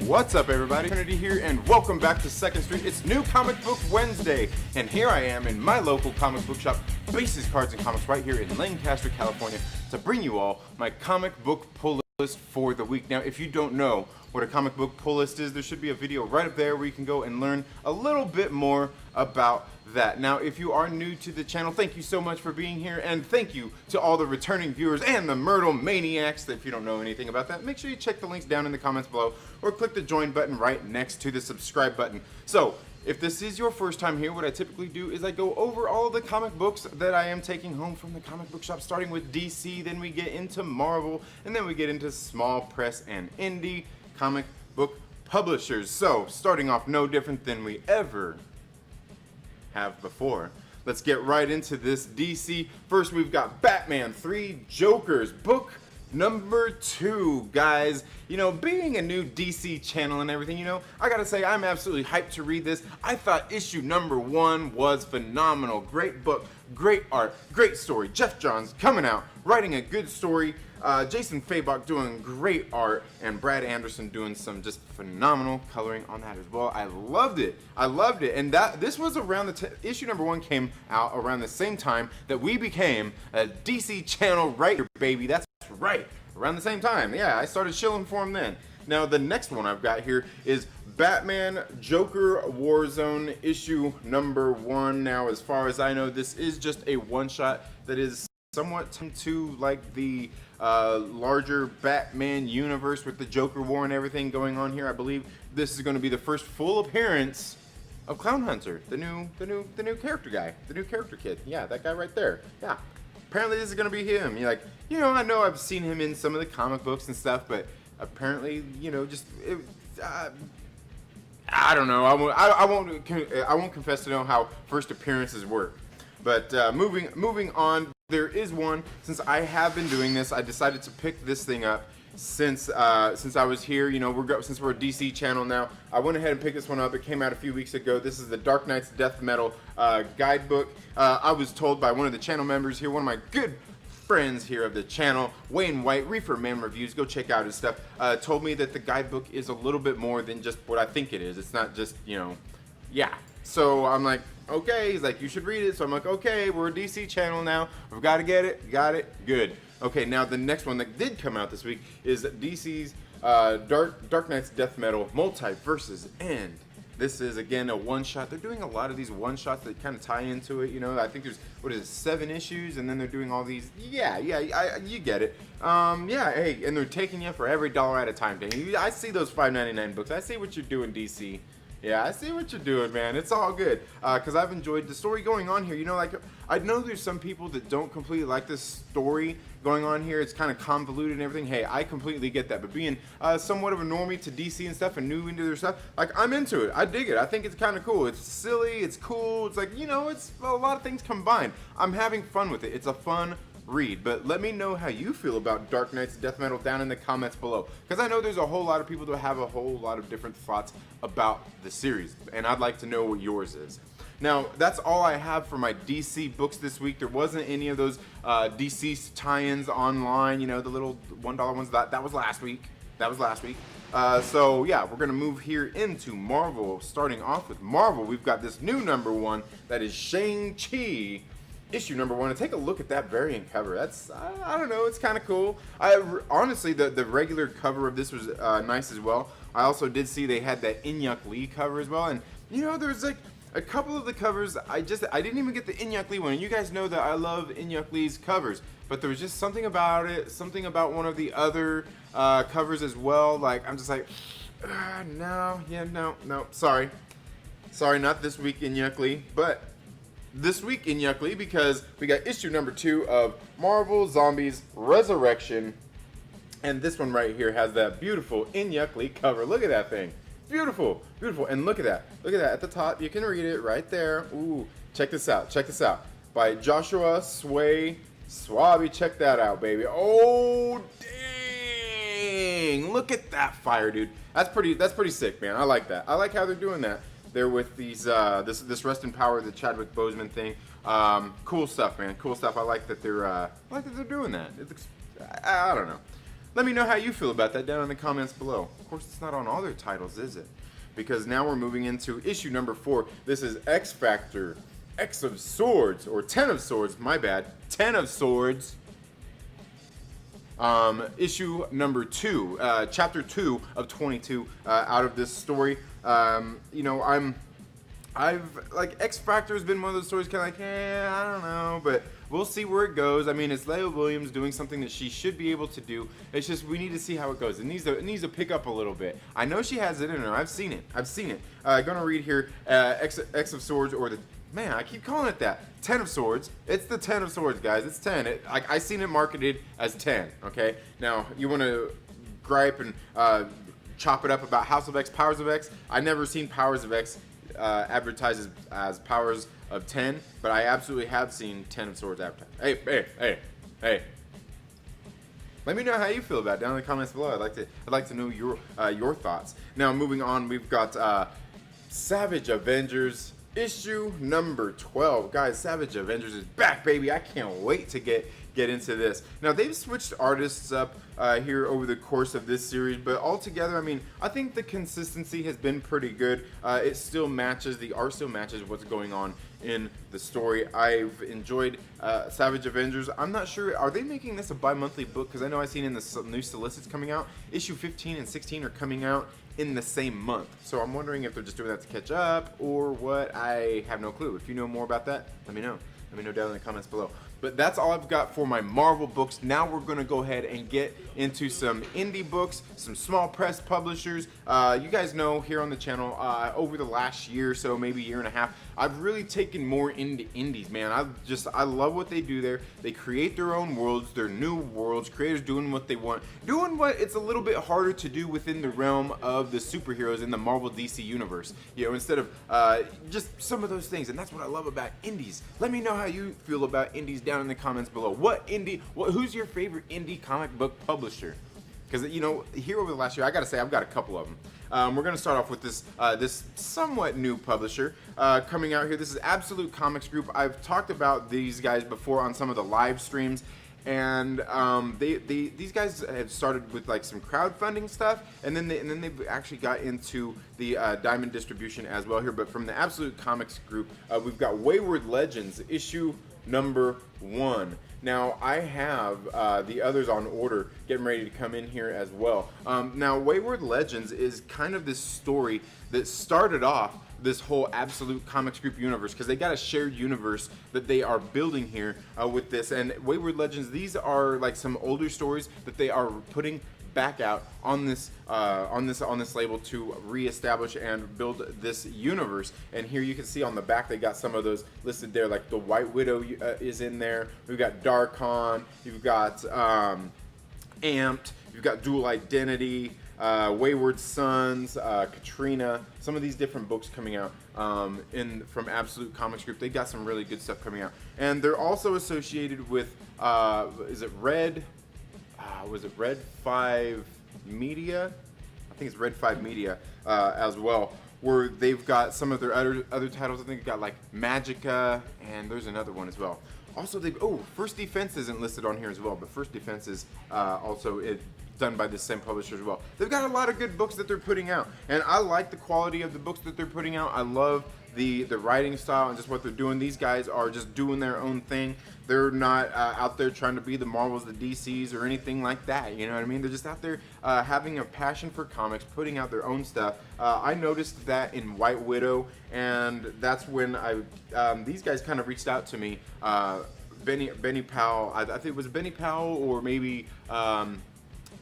What's up, everybody? Trinity here, and welcome back to 2nd Street. It's New Comic Book Wednesday, and here I am in my local comic book shop, Bases Cards and Comics, right here in Lancaster, California, to bring you all my comic book pull list for the week. Now, if you don't know what a comic book pull list is, there should be a video right up there where you can go and learn a little bit more about that. Now, if you are new to the channel, thank you so much for being here, and thank you to all the returning viewers and the Myrtle Maniacs. If you don't know anything about that, make sure you check the links down in the comments below or click the join button right next to the subscribe button. So, if this is your first time here, what I typically do is I go over all of the comic books that I am taking home from the comic book shop, starting with DC, then we get into Marvel, and then we get into small press and indie comic book publishers. So, starting off no different than we ever have before. Let's get right into this DC. First, we've got Batman 3 Jokers, book number 2, guys. You know, being a new DC channel and everything, you know, I gotta say, I'm absolutely hyped to read this. I thought issue number 1 was phenomenal. Great book, great art, great story. Jeff Johns coming out, writing a good story. Jason Fabok doing great art, and Brad Anderson doing some just phenomenal coloring on that as well. I loved it. I loved it. And this was around the issue number 1 came out around the same time that we became a DC channel writer, baby. That's right. Around the same time. Yeah, I started shilling for him then. Now, the next one I've got here is Batman Joker Warzone issue number 1. Now, as far as I know, this is just a one-shot that is somewhat to like the larger Batman universe with the Joker War and everything going on here. I believe this is going to be the first full appearance of Clown Hunter, the new character guy, the new character kid. Yeah, that guy right there. Yeah. Apparently this is going to be him. You're like, you know, I know I've seen him in some of the comic books and stuff, but apparently, you know, just I don't know. I won't confess to know how first appearances work. But moving on, there is one. Since I have been doing this, I decided to pick this thing up since I was here. You know, since we're a DC channel now, I went ahead and picked this one up. It came out a few weeks ago. This is the Dark Knight's Death Metal guidebook. I was told by one of the channel members here, one of my good friends here of the channel, Wayne White, Reefer Man Reviews, go check out his stuff, told me that the guidebook is a little bit more than just what I think it is. It's not just, you know, yeah. So I'm like, okay. He's like, you should read it. So I'm like, okay, we're a DC channel now. We've got to get it. Got it. Good. Okay, now the next one that did come out this week is DC's Dark Knight's Death Metal Multiverses End. This is, again, a one-shot. They're doing a lot of these one-shots that kind of tie into it, you know. I think there's, what is it, 7 issues, and then they're doing all these. Yeah, you get it. Yeah, hey, and they're taking you for every dollar at a time. I see those $5.99 books. I see what you're doing, DC. Yeah, I see what you're doing, man. It's all good. Because I've enjoyed the story going on here. You know, like, I know there's some people that don't completely like this story going on here. It's kind of convoluted and everything. Hey, I completely get that. But being somewhat of a normie to DC and stuff and new into their stuff, like, I'm into it. I dig it. I think it's kind of cool. It's silly. It's cool. It's like, you know, it's a lot of things combined. I'm having fun with it. It's a fun read. But let me know how you feel about Dark Knight's Death Metal down in the comments below, because I know there's a whole lot of people that have a whole lot of different thoughts about the series, and I'd like to know what yours is. Now, that's all I have for my DC books this week. There wasn't any of those DC tie-ins online, you know, the little $1 ones. That was last week. So yeah, we're gonna move here into Marvel. Starting off with Marvel, we've got this new number 1 that is Shang-Chi issue number 1, and take a look at that variant cover. That's, I don't know, it's kind of cool. Honestly, the regular cover of this was nice as well. I also did see they had that Inyuk Lee cover as well, and you know, there's like a couple of the covers, I didn't even get the Inyuk Lee one, and you guys know that I love Inyuk Lee's covers, but there was just something about it, something about one of the other covers as well, like, I'm just like, no, sorry, not this week Inyuk Lee, but this week in Inyuk Lee, because we got issue number 2 of Marvel Zombies Resurrection, and this one right here has that beautiful Inyuk Lee cover. Look at that thing. Beautiful, beautiful, and look at that at the top. You can read it right there. Ooh, check this out, by Joshua Swaby. Check that out, baby. Oh, dang, look at that fire, dude. That's pretty sick, man. I like that. I like how they're doing that. They're with these this Rest in Power, the Chadwick Boseman thing. Cool stuff, man. Cool stuff. I like that they're doing that. I don't know. Let me know how you feel about that down in the comments below. Of course, it's not on all their titles, is it? Because now we're moving into issue number 4. This is X Factor, X of Swords, or 10 of Swords, my bad. 10 of Swords. Issue number 2, chapter 2 of 22 out of this story. You know, I've like X Factor has been one of those stories kind of like, I don't know, but we'll see where it goes. I mean, it's Leia Williams doing something that she should be able to do. It's just we need to see how it goes. It needs to pick up a little bit. I know she has it in her. I've seen it. Gonna read here, X of Swords, or the man, I keep calling it that. 10 of Swords. It's the 10 of Swords, guys. It's 10. I seen it marketed as 10. Okay. Now you want to gripe and chop it up about House of X, Powers of X. I never seen Powers of X advertised as Powers of 10, but I absolutely have seen 10 of Swords advertised. Hey. Let me know how you feel about it down in the comments below. I'd like to know your thoughts. Now moving on, we've got Savage Avengers issue number 12. Guys, Savage Avengers is back, baby. I can't wait to get into this. Now they've switched artists up here over the course of this series, but altogether, I mean, I think the consistency has been pretty good. It still matches, the art still matches what's going on in the story. I've enjoyed Savage Avengers. I'm not sure, are they making this a bi-monthly book? Because I know I've seen in the new solicits coming out, issue 15 and 16 are coming out in the same month. So I'm wondering if they're just doing that to catch up or what. I have no clue. If you know more about that, let me know. Let me know down in the comments below. But that's all I've got for my Marvel books. Now we're going to go ahead and get into some indie books, some small press publishers. You guys know here on the channel, over the last year or so, maybe year and a half, I've really taken more into indies, man. I love what they do there. They create their own worlds, their new worlds, creators doing what they want, doing what it's a little bit harder to do within the realm of the superheroes in the Marvel DC universe. You know, instead of just some of those things, and that's what I love about indies. Let me know how you feel about indies down in the comments below. Who's your favorite indie comic book publisher? Because, you know, here over the last year, I gotta say, I've got a couple of them. We're gonna start off with this somewhat new publisher coming out here. This is Absolute Comics Group. I've talked about these guys before on some of the live streams, and these guys have started with like some crowdfunding stuff, and then they've actually got into the diamond distribution as well here. But from the Absolute Comics Group, we've got Wayward Legends issue number 1. Now I have the others on order, getting ready to come in here as well. Now Wayward Legends is kind of this story that started off this whole Absolute Comics Group universe, because they got a shared universe that they are building here with this. And Wayward Legends, these are like some older stories that they are putting back out on this label to reestablish and build this universe. And here you can see on the back they got some of those listed there, like the White Widow is in there. We've got Darkon, you've got Amped, you've got Dual Identity, Wayward Sons, Katrina, some of these different books coming out from Absolute Comics Group. They got some really good stuff coming out, and they're also associated with is it Red? Was it Red 5 Media? I think it's Red 5 Media as well, where they've got some of their other titles. I think they've got like Magica, and there's another one as well. Also, First Defense isn't listed on here as well, but First Defense is also done by the same publisher as well. They've got a lot of good books that they're putting out, and I like the quality of the books that they're putting out. I love the writing style and just what they're doing. These guys are just doing their own thing. They're not out there trying to be the Marvels, the DCs, or anything like that. You know what I mean? They're just out there having a passion for comics, putting out their own stuff. I noticed that in White Widow, and that's when these guys kind of reached out to me. Benny Powell, I think it was Benny Powell, or maybe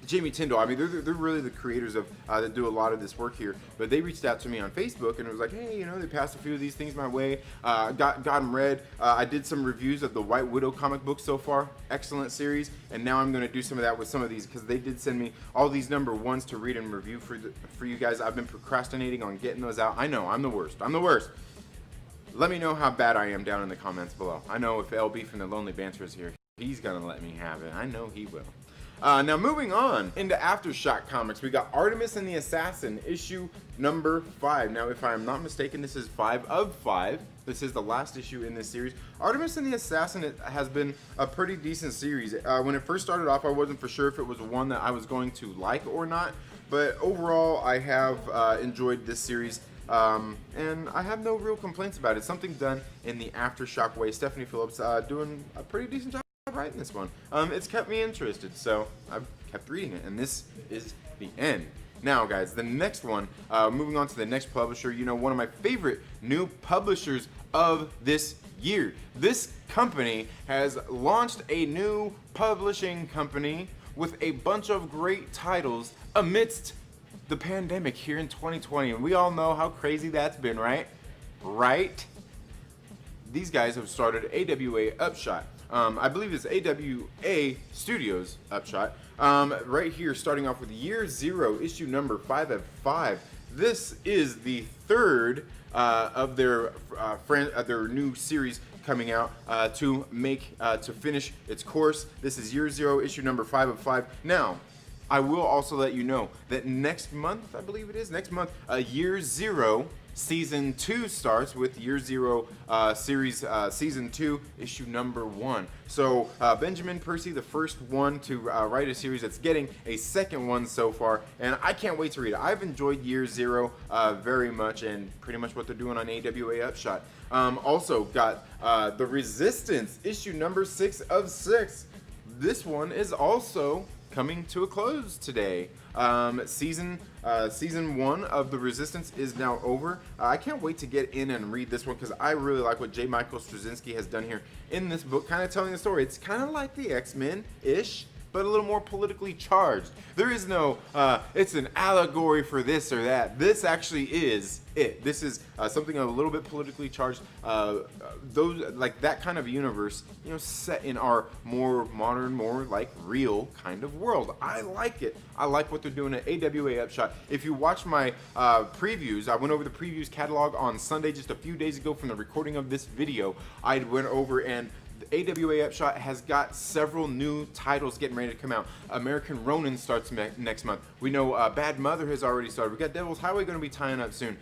Jamie Tyndall. I mean, they're really the creators of that do a lot of this work here. But they reached out to me on Facebook, and it was like, hey, you know, they passed a few of these things my way. Got them read. I did some reviews of the White Widow comic book so far. Excellent series. And now I'm going to do some of that with some of these, because they did send me all these number 1s to read and review for you guys. I've been procrastinating on getting those out. I know, I'm the worst. I'm the worst. Let me know how bad I am down in the comments below. I know if LB from the Lonely Banter is here, he's going to let me have it. I know he will. Now moving on into Aftershock Comics, we got Artemis and the Assassin, issue number 5. Now, if I am not mistaken, this is 5 of 5. This is the last issue in this series. Artemis and the Assassin, it has been a pretty decent series. When it first started off, I wasn't for sure if it was one that I was going to like or not, but overall, I have enjoyed this series. And I have no real complaints about it. Something done in the Aftershock way. Stephanie Phillips doing a pretty decent job writing this one. It's kept me interested, so I've kept reading it, and this is the end. Now, guys, the next one, moving on to the next publisher, you know, one of my favorite new publishers of this year. This company has launched a new publishing company with a bunch of great titles amidst the pandemic here in 2020, and we all know how crazy that's been, right? Right? These guys have started AWA Upshot. I believe it's AWA Studios Upshot. Right here, starting off with Year Zero, issue number 5 of 5. This is the third of their new series coming out to finish its course. This is Year Zero, issue number 5 of 5. Now, I will also let you know that next month, I believe it is, Year Zero Season 2 starts with Year Zero series Season 2, issue number 1. So Benjamin Percy, the first one to write a series that's getting a second one so far, and I can't wait to read it. I've enjoyed Year Zero very much, and pretty much what they're doing on AWA Upshot. Also got The Resistance, issue number 6 of 6. This one is also coming to a close today. Season 1 of The Resistance is now over. I can't wait to get in and read this one because I really like what J. Michael Straczynski has done here in this book, kind of telling the story. It's kind of like the X-Men-ish, but a little more politically charged. There is no, it's an allegory for this or that. This actually is it. This is something a little bit politically charged. Those like that kind of universe, you know, set in our more modern, more like real kind of world. I like it. I like what they're doing at AWA Upshot. If you watch my previews, I went over the previews catalog on Sunday, just a few days ago from the recording of this video. I went over and AWA Upshot has got several new titles getting ready to come out. American Ronin starts next month. We know Bad Mother has already started. We got Devil's Highway going to be tying up soon.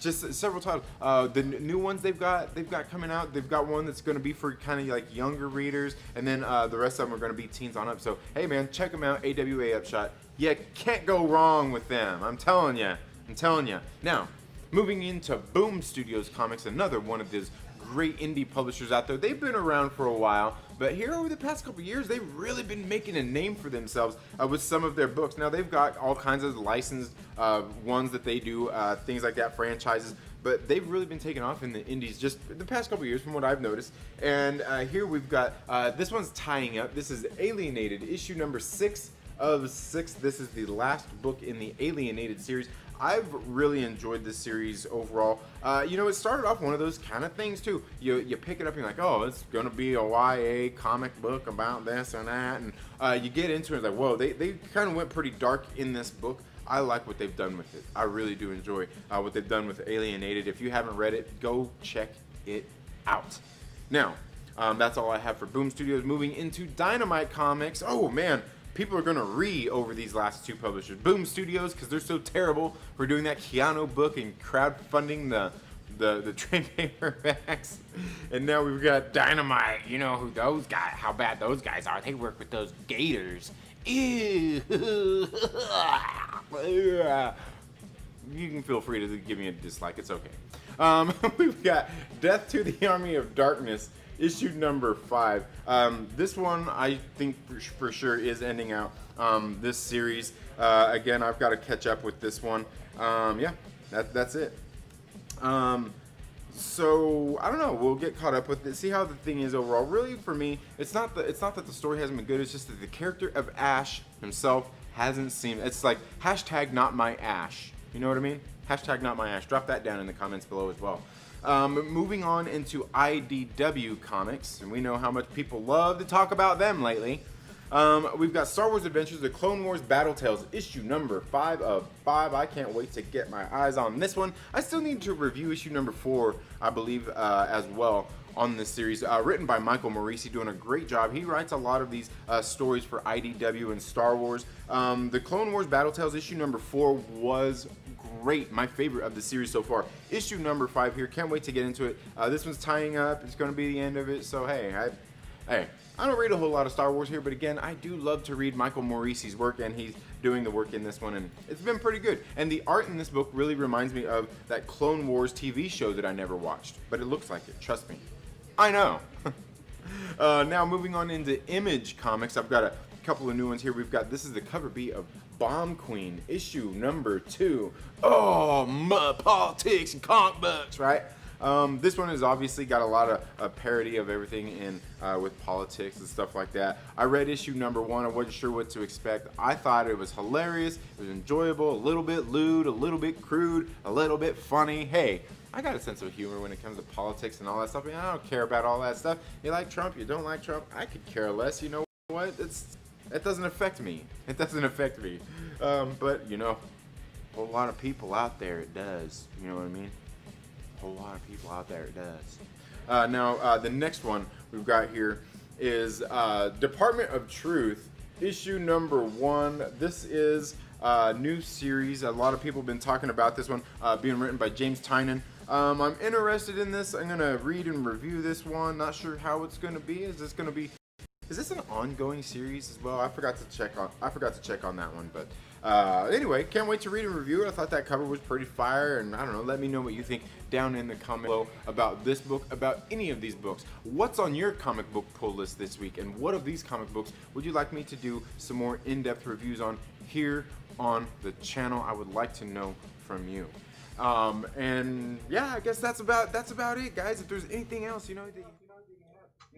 Just several titles. The new ones they've got coming out. They've got one that's going to be for kind of like younger readers, and then the rest of them are going to be teens on up. So hey man, check them out. AWA Upshot. You can't go wrong with them. I'm telling you. Now, moving into Boom Studios Comics, another one of these great indie publishers out there. They've been around for a while, but here over the past couple years, they've really been making a name for themselves with some of their books. Now, they've got all kinds of licensed ones that they do, things like that, franchises, but they've really been taking off in the indies just the past couple years from what I've noticed. And here we've got, this one's tying up. This is Alienated, issue number 6 of 6. This is the last book in the Alienated series. I've really enjoyed this series overall. You know, it started off one of those kind of things too. You pick it up and you're like, oh, it's gonna be a YA comic book about this and that, and you get into it and it's like, whoa, they kind of went pretty dark in this book. I like what they've done with it. I really do enjoy what they've done with Alienated. If you haven't read it, go check it out. Now, that's all I have for Boom Studios. Moving into Dynamite Comics. Oh man, people are going to over these last two publishers. Boom Studios, because they're so terrible for doing that Keanu book and crowdfunding the trade paperbacks. And now we've got Dynamite. You know who those guys, how bad those guys are. They work with those gators. Ew. You can feel free to give me a dislike. It's okay. We've got Death to the Army of Darkness, issue number 5. This one I think for sure is ending out this series. Again, I've got to catch up with this one. Yeah, that's it. So I don't know. We'll get caught up with it. See how the thing is overall. Really, for me, it's not that the story hasn't been good. It's just that the character of Ash himself hasn't seemed. It's like hashtag not my Ash. You know what I mean? Hashtag not my Ash. Drop that down in the comments below as well. Moving on into IDW Comics, and we know how much people love to talk about them lately. We've got Star Wars Adventures, The Clone Wars Battle Tales, issue number 5 of 5. I can't wait to get my eyes on this one. I still need to review issue number 4, I believe, as well. on this series, written by Michael Morisi, doing a great job. He writes a lot of these stories for IDW and Star Wars. The Clone Wars Battle Tales issue number 4 was great, my favorite of the series so far. Issue number 5 here, can't wait to get into it. This one's tying up, it's going to be the end of it, so hey, I don't read a whole lot of Star Wars here, but again, I do love to read Michael Morisi's work, and he's doing the work in this one, and it's been pretty good. And the art in this book really reminds me of that Clone Wars TV show that I never watched, but it looks like it, trust me. I know. Now moving on into Image Comics, I've got a couple of new ones here. We've got, this is the cover B of Bomb Queen, issue number 2. Oh, politics and comic books, right? This one has obviously got a lot of parody of everything in with politics and stuff like that. I read issue number 1. I wasn't sure what to expect. I thought it was hilarious. It was enjoyable, a little bit lewd, a little bit crude, a little bit funny. Hey, I got a sense of humor when it comes to politics and all that stuff. I mean, I don't care about all that stuff. You like Trump, you don't like Trump, I could care less. You know what? It doesn't affect me. It doesn't affect me. But, you know, a whole lot of people out there, it does. You know what I mean? A whole lot of people out there, it does. Now, the next one we've got here is Department of Truth, issue number 1. This is a new series. A lot of people have been talking about this one being written by James Tynion. I'm interested in this. I'm going to read and review this one. Not sure how it's going to be. Is this an ongoing series as well? I forgot to check on that one, but anyway, can't wait to read and review it. I thought that cover was pretty fire, and I don't know, let me know what you think down in the comment below about this book, about any of these books. What's on your comic book pull list this week, and what of these comic books would you like me to do some more in-depth reviews on here on the channel? I would like to know from you. And yeah, I guess that's about it, guys. If there's anything else, you know,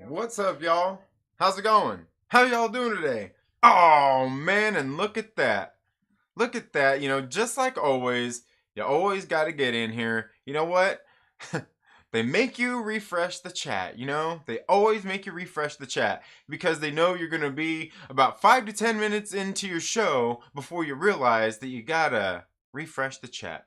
what's up, y'all? How's it going? How y'all doing today? Oh man, and look at that. Look at that. You know, just like always, you always got to get in here. You know what? They make you refresh the chat, you know? They always make you refresh the chat because they know you're going to be about 5 to 10 minutes into your show before you realize that you got to refresh the chat.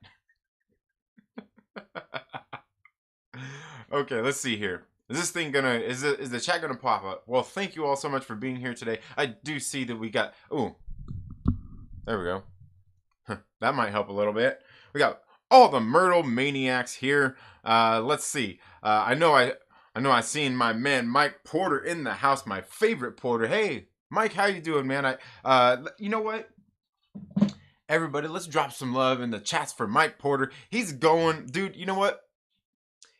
Okay, let's see here. Is the chat gonna pop up? Well, thank you all so much for being here today. I do see that we got, oh, there we go. That might help a little bit. We got all the Myrtle Maniacs here. Let's see. I know I seen my man Mike Porter in the house, my favorite Porter. Hey, Mike, how you doing, man? You know what? Everybody, let's drop some love in the chats for Mike Porter. He's going, dude, you know what?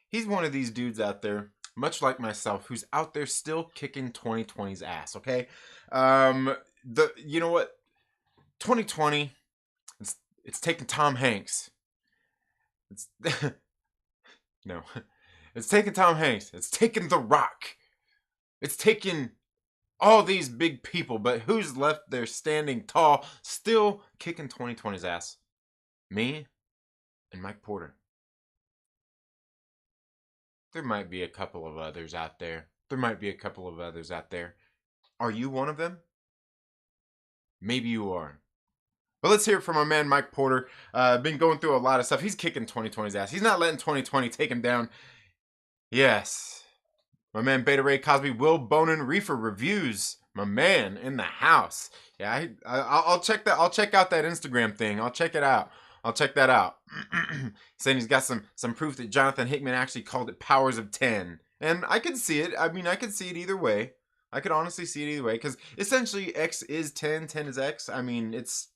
He's one of these dudes out there, much like myself, who's out there still kicking 2020's ass, okay? You know what? 2020, it's taking Tom Hanks. No. It's taking Tom Hanks. It's taking The Rock. It's taking all these big people, but who's left there standing tall, still kicking 2020's ass? Me and Mike Porter. There might be a couple of others out there. Are you one of them? Maybe you are. But let's hear it from our man Mike Porter. Been going through a lot of stuff. He's kicking 2020's ass. He's not letting 2020 take him down. Yes. My man Beta Ray Cosby, Will Bonin, Reefer Reviews. My man in the house. Yeah, I'll check that. I'll check out that Instagram thing. I'll check it out. I'll check that out. Saying he's got some proof that Jonathan Hickman actually called it Powers of 10. And I could see it. I mean, I could see it either way. I could honestly see it either way. Because essentially X is 10, 10 is X. I mean, it's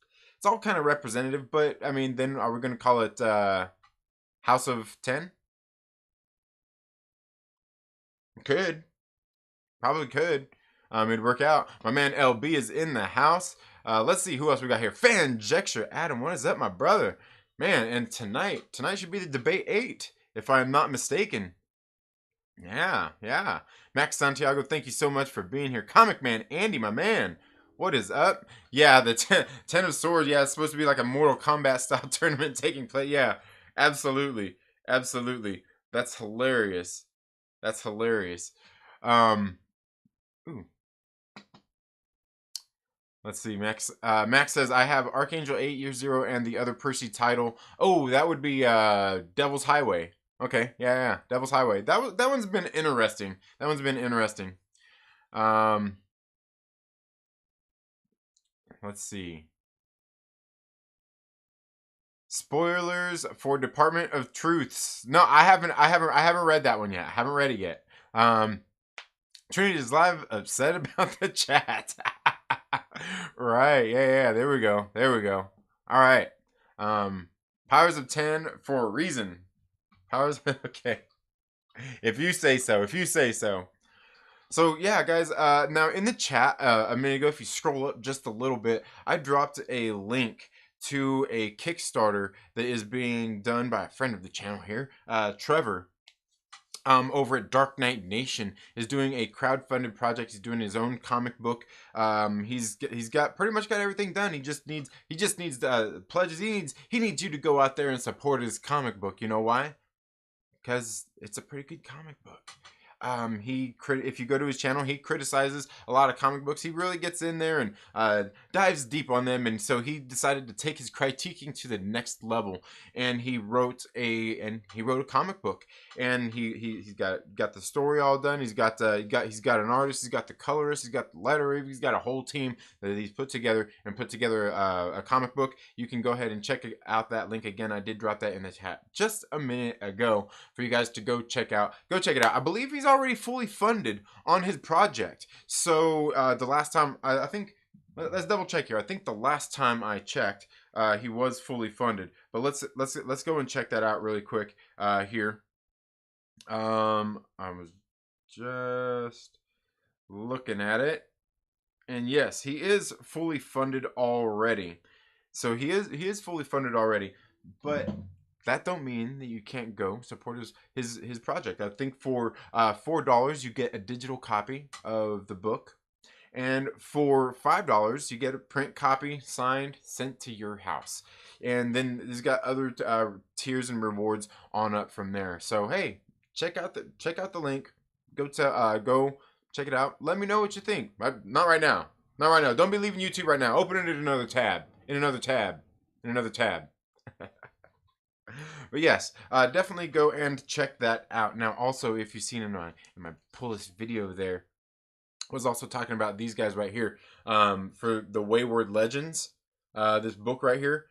all kind of representative. But, I mean, then are we going to call it House of 10? Could. Probably could. It'd work out. My man LB is in the house. Let's see who else we got here. Fanjecture. Adam, what is up, my brother? Man, and tonight should be the debate 8, if I'm not mistaken. Yeah. Max Santiago, thank you so much for being here. Comic Man Andy, my man. What is up? Yeah, the 10 of Swords. Yeah, it's supposed to be like a Mortal Kombat style tournament taking place. Yeah, absolutely. That's hilarious. Ooh. Let's see, Max. Max says, I have Archangel 8 Year Zero and the other Percy title. Oh, that would be Devil's Highway. Okay, yeah. Devil's Highway. That one's been interesting. That one's been interesting. Let's see. Spoilers for Department of Truths. No, I haven't read that one yet. I haven't read it yet. Trinity is live upset about the chat. Right. Yeah. There we go. All right. Powers of 10 for a reason. Powers. Okay. If you say so. So yeah, guys. Now in the chat a minute ago, if you scroll up just a little bit, I dropped a link to a Kickstarter that is being done by a friend of the channel here, Trevor. Over at Dark Knight Nation is doing a crowdfunded project. He's doing his own comic book. He's got pretty much got everything done. He just needs pledges. He needs you to go out there and support his comic book. You know why? Because it's a pretty good comic book. If you go to his channel, he criticizes a lot of comic books. He really gets in there and dives deep on them, and so he decided to take his critiquing to the next level. And he wrote a comic book, and he's got the story all done. He's got an artist, he's got the colorist, he's got the letterer, he's got a whole team that he's put together a comic book. You can go ahead and check out that link again. I did drop that in the chat just a minute ago for you guys to go check it out. I believe he's already fully funded on his project. So the last time I think, let's double check here. I think the last time I checked, he was fully funded. But let's go and check that out really quick here. I was just looking at it, and yes, he is fully funded already. So he is fully funded already, but that don't mean that you can't go support his project. I think for $4 you get a digital copy of the book, and for $5 you get a print copy signed sent to your house. And then he's got other tiers and rewards on up from there. So hey, check out the link. Go check it out. Let me know what you think. Not right now. Don't be leaving YouTube right now. Open it in another tab. But yes, definitely go and check that out. Now, also, if you've seen in my pull list video there, I was also talking about these guys right here for the Wayward Legends, this book right here.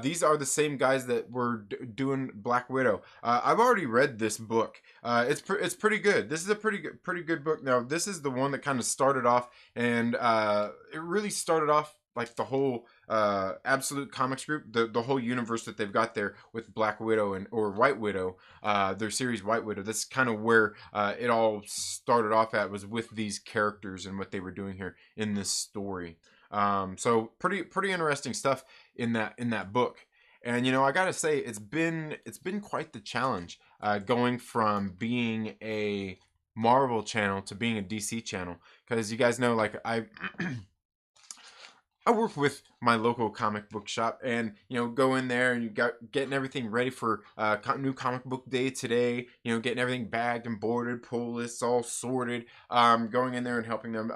These are the same guys that were doing Black Widow. I've already read this book. It's pretty good. This is a pretty good book. Now, this is the one that kind of started off, and it really started off like the whole Absolute Comics group, the whole universe that they've got there with Black Widow or White Widow, their series White Widow. That's kind of where it all started off at, was with these characters and what they were doing here in this story. So pretty interesting stuff in that book. And I gotta say, it's been quite the challenge going from being a Marvel channel to being a DC channel, because you guys know, like, I work with my local comic book shop, and go in there and you got getting everything ready for new comic book day today. Getting everything bagged and boarded, pull lists all sorted. Going in there and helping them.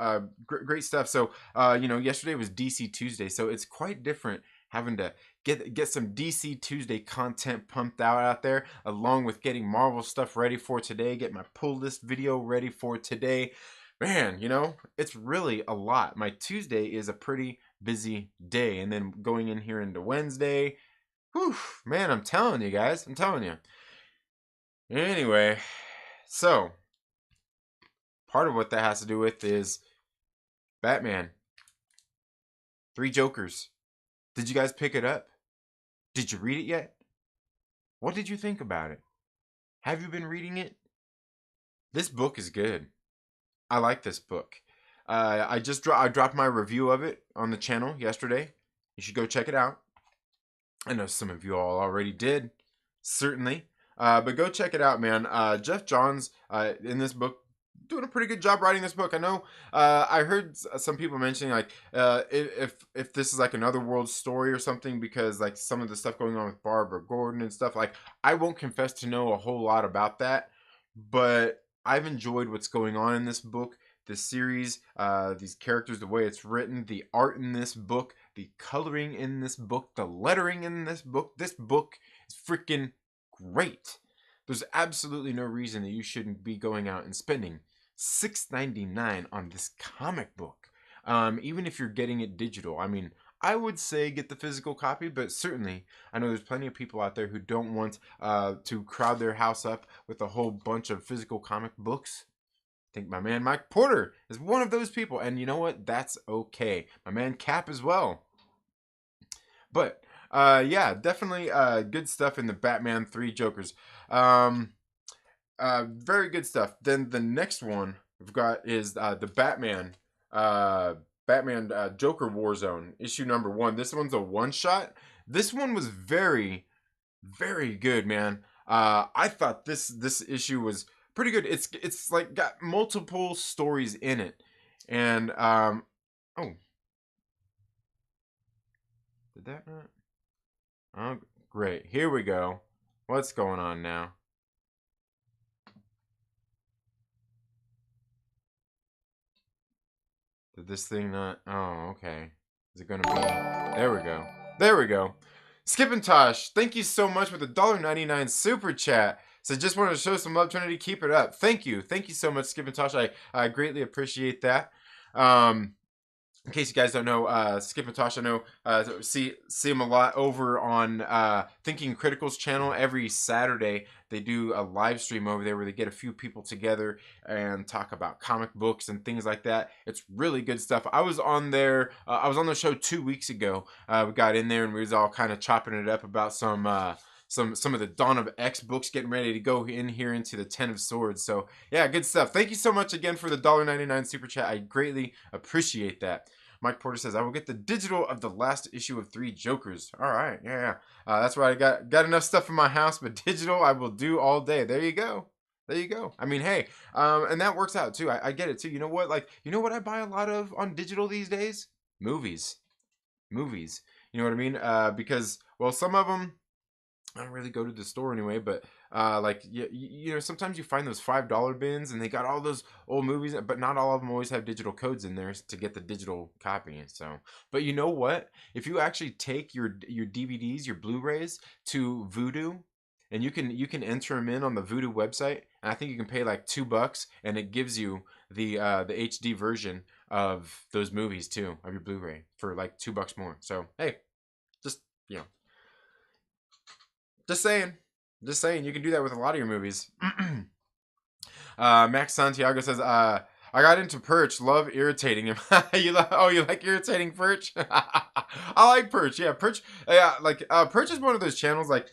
Great stuff. So yesterday was DC Tuesday, so it's quite different having to get some DC Tuesday content pumped out there, along with getting Marvel stuff ready for today. Get my pull list video ready for today. Man, it's really a lot. My Tuesday is a pretty busy day, and then going in here into Wednesday, whew, man, I'm telling you guys, Anyway, so part of what that has to do with is Batman. 3 Jokers. Did you guys pick it up? Did you read it yet? What did you think about it? Have you been reading it? This book is good. I like this book. I dropped my review of it on the channel yesterday. You should go check it out. I know some of you all already did, certainly. But go check it out, man. Jeff Johns in this book doing a pretty good job writing this book. I know I heard some people mentioning, like, if this is like another world story or something, because like some of the stuff going on with Barbara Gordon and stuff. Like, I won't confess to know a whole lot about that, but I've enjoyed what's going on in this book, this series, these characters, the way it's written, the art in this book, the coloring in this book, the lettering in this book. This book is freaking great. there's absolutely no reason that you shouldn't be going out and spending $6.99 on this comic book. Even if you're getting it digital. I mean, I would say get the physical copy, but certainly I know there's plenty of people out there who don't want to crowd their house up with a whole bunch of physical comic books. I think my man Mike Porter is one of those people, and you know what? That's okay. My man Cap as well. But yeah, definitely good stuff in the Batman 3 Jokers. Very good stuff. Then the next one we've got is the Batman Joker Warzone issue number 1. This one's a one shot. This one was very, very good, man. I thought this issue was pretty good. It's like got multiple stories in it, and oh, did that not? Oh, great. Here we go. What's going on now? Did this thing not? Oh, okay. Is it gonna be? There we go. There we go. Skip and Tosh, thank you so much for the $1.99 super chat. So just wanted to show some love, Trinity. Keep it up. Thank you. Thank you so much, Skip and Tosh. I greatly appreciate that. In case you guys don't know, Skip and Tosh, I know, see him a lot over on Thinking Critical's channel. Every Saturday, they do a live stream over there where they get a few people together and talk about comic books and things like that. It's really good stuff. I was on there. I was on the show 2 weeks ago. We got in there and we was all kind of chopping it up about some of the Dawn of X books, getting ready to go in here into the Ten of Swords. So yeah, good stuff. Thank you so much again for the $1.99 super chat. I greatly appreciate that. Mike Porter says, I will get the digital of the last issue of 3 Jokers. All right, yeah. That's why I got enough stuff in my house, but digital I will do all day. There you go. There you go. I mean, hey, and that works out too. I get it too. You know what? Like, you know what I buy a lot of on digital these days? Movies. You know what I mean? Because, well, some of them, I don't really go to the store anyway, but like you know, sometimes you find those $5 bins and they got all those old movies, but not all of them always have digital codes in there to get the digital copy. So, but you know what? If you actually take your DVDs, your Blu-rays to Vudu, and you can enter them in on the Vudu website, and I think you can pay like $2, and it gives you the HD version of those movies too, of your Blu-ray for like $2 more. So hey, just you know. Just saying, you can do that with a lot of your movies. Max Santiago says, I got into Perch, love irritating him. you like irritating Perch? I like Perch, yeah, Perch, yeah, like, Perch is one of those channels, like,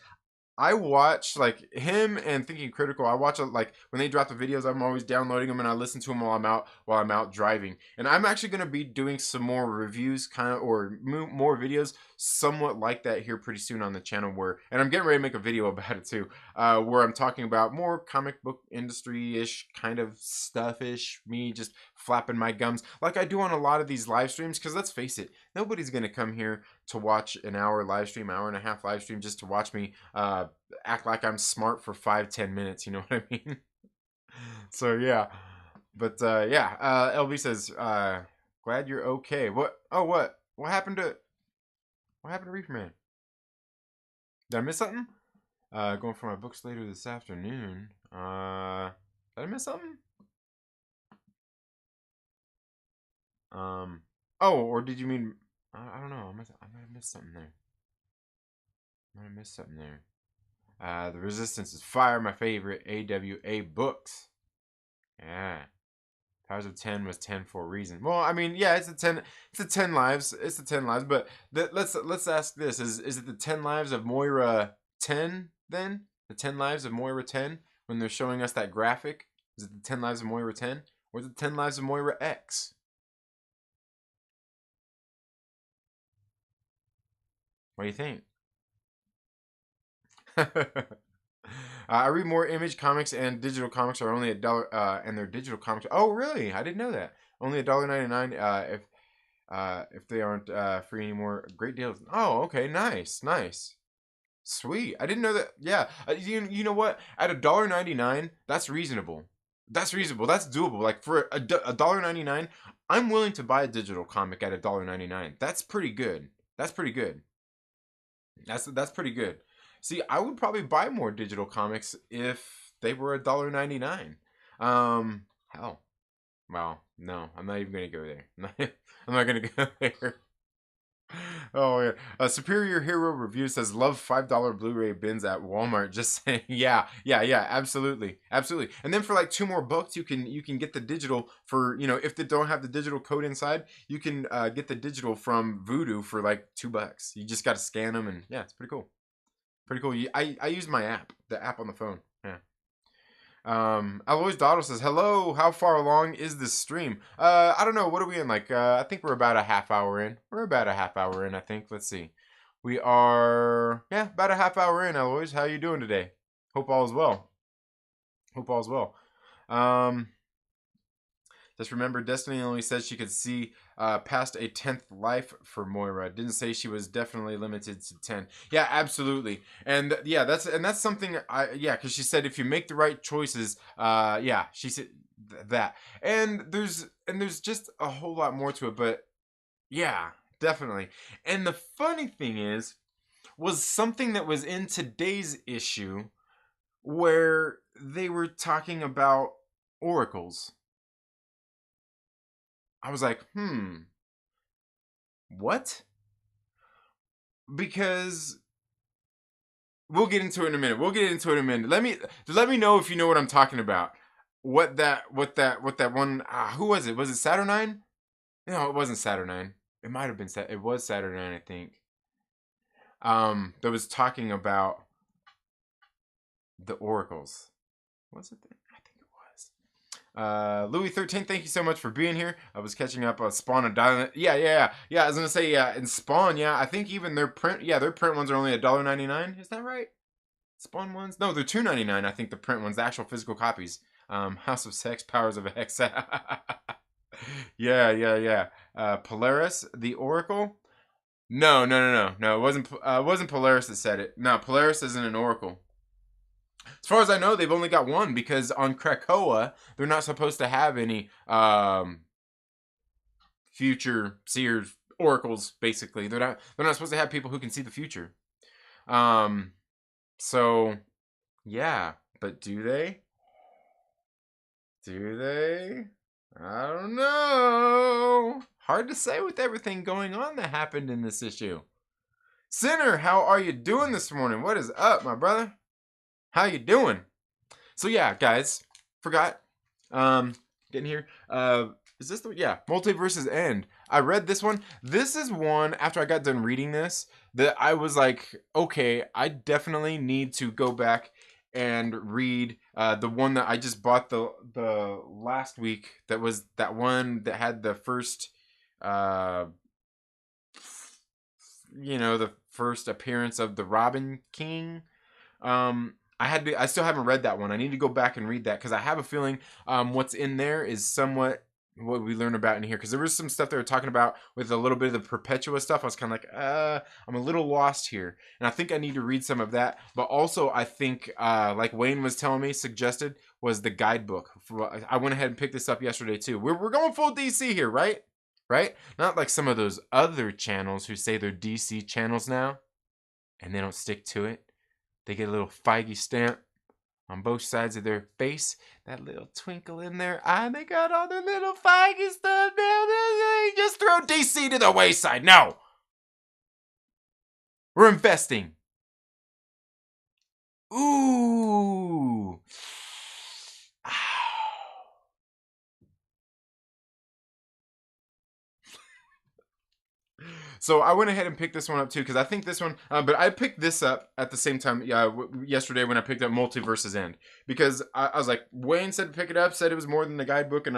I watch like him and Thinking Critical. I watch like when they drop the videos, I'm always downloading them and I listen to them while I'm out driving. And I'm actually going to be doing some more reviews or more videos somewhat like that here pretty soon on the channel and I'm getting ready to make a video about it too, where I'm talking about more comic book industry-ish kind of stuff-ish, me just flapping my gums like I do on a lot of these live streams, because let's face it, nobody's going to come here to watch an hour live stream, hour and a half live stream just to watch me act like I'm smart for 5-10 minutes, you know what I mean? So yeah, but yeah, LB says, glad you're okay. What happened to Reefer Man? Did I miss something? Going for my books later this afternoon. Did I miss something? Oh, or did you mean, I don't know, I might have missed something there. The Resistance is Fire, my favorite AWA books. Yeah. Powers of 10 was 10 for a reason. Well, I mean, yeah, it's the 10 lives. It's the 10 lives, but let's ask this. Is it the 10 lives of Moira 10 then? The 10 lives of Moira 10 when they're showing us that graphic? Is it the 10 lives of Moira 10 or is it the 10 lives of Moira X? What do you think? I read more Image comics, and digital comics are only $1, and they're digital comics. Oh, really? I didn't know that. Only $1.99 if they aren't free anymore. Great deals. Oh, okay, nice. Sweet. I didn't know that. Yeah, you know what? At $1.99, that's reasonable. That's doable. Like for $1.99, I'm willing to buy a digital comic at $1.99. That's pretty good. That's pretty good. See, I would probably buy more digital comics if they were $1.99. Hell, well, no, I'm not even gonna go there. I'm not gonna go there. Oh yeah. Superior Hero Review says love $5 Blu-ray bins at Walmart. Just saying, yeah, yeah, yeah, absolutely, absolutely. And then for like two more bucks, you can get the digital for if they don't have the digital code inside, you can get the digital from Voodoo for like $2. You just got to scan them, and yeah, it's pretty cool. Pretty cool. I use my app, the app on the phone. Yeah. Alois Dotto says, hello, how far along is this stream? I don't know, what are we in, like, I think we're about a half hour in. We're about a half hour in, I think. Let's see. We are, yeah, about a half hour in, Alois. How you doing today? Hope all is well. Hope all is well. Just remember, Destiny only said she could see past a 10th life for Moira. Didn't say she was definitely limited to 10. Yeah, absolutely. And yeah, that's something because she said if you make the right choices, yeah, she said that. And there's just a whole lot more to it, but yeah, definitely. And the funny thing was something that was in today's issue where they were talking about oracles. I was like, what? Because we'll get into it in a minute. Let me know if you know what I'm talking about. What that one? Who was it? Was it Saturnine? No, it wasn't Saturnine. It might have been It was Saturnine, I think. That was talking about the oracles. Was it? Louis 13, thank you so much for being here. I was catching up on Spawn and Dynamite. Yeah. I was gonna say, yeah, in Spawn, yeah, I think even their print ones are only $1.99. Is that right? Spawn ones? No, they're $2.99. I think the print ones, the actual physical copies. House of Sex, Powers of Hex. Yeah. Polaris, the Oracle. No. It wasn't Polaris that said it. No, Polaris isn't an Oracle. As far as I know, they've only got one because on Krakoa, they're not supposed to have any future seers, oracles. Basically, they're not supposed to have people who can see the future. So yeah, but do they? Do they? I don't know. Hard to say with everything going on that happened in this issue. Sinner, how are you doing this morning? What is up, my brother? How you doing? So yeah, guys, forgot. Getting here. Is this Multiverse's End? I read this one. This is one after I got done reading this that I was like, okay, I definitely need to go back and read the one that I just bought the last week. That was that one that had the first, the first appearance of the Robin King. I still haven't read that one. I need to go back and read that because I have a feeling what's in there is somewhat what we learn about in here. Because there was some stuff they were talking about with a little bit of the Perpetua stuff. I was kind of like, I'm a little lost here. And I think I need to read some of that. But also, I think, like Wayne was telling me, suggested, was the guidebook. I went ahead and picked this up yesterday, too. We're going full DC here, right? Right? Not like some of those other channels who say they're DC channels now. And they don't stick to it. They get a little Feige stamp on both sides of their face. That little twinkle in their eye. They got all their little Feige stuff down there. Just throw DC to the wayside. No. We're investing. Ooh. So I went ahead and picked this one up too because I think this one, but I picked this up at the same time yesterday when I picked up Multiverse's End because I was like, Wayne said to pick it up, said it was more than the guidebook, and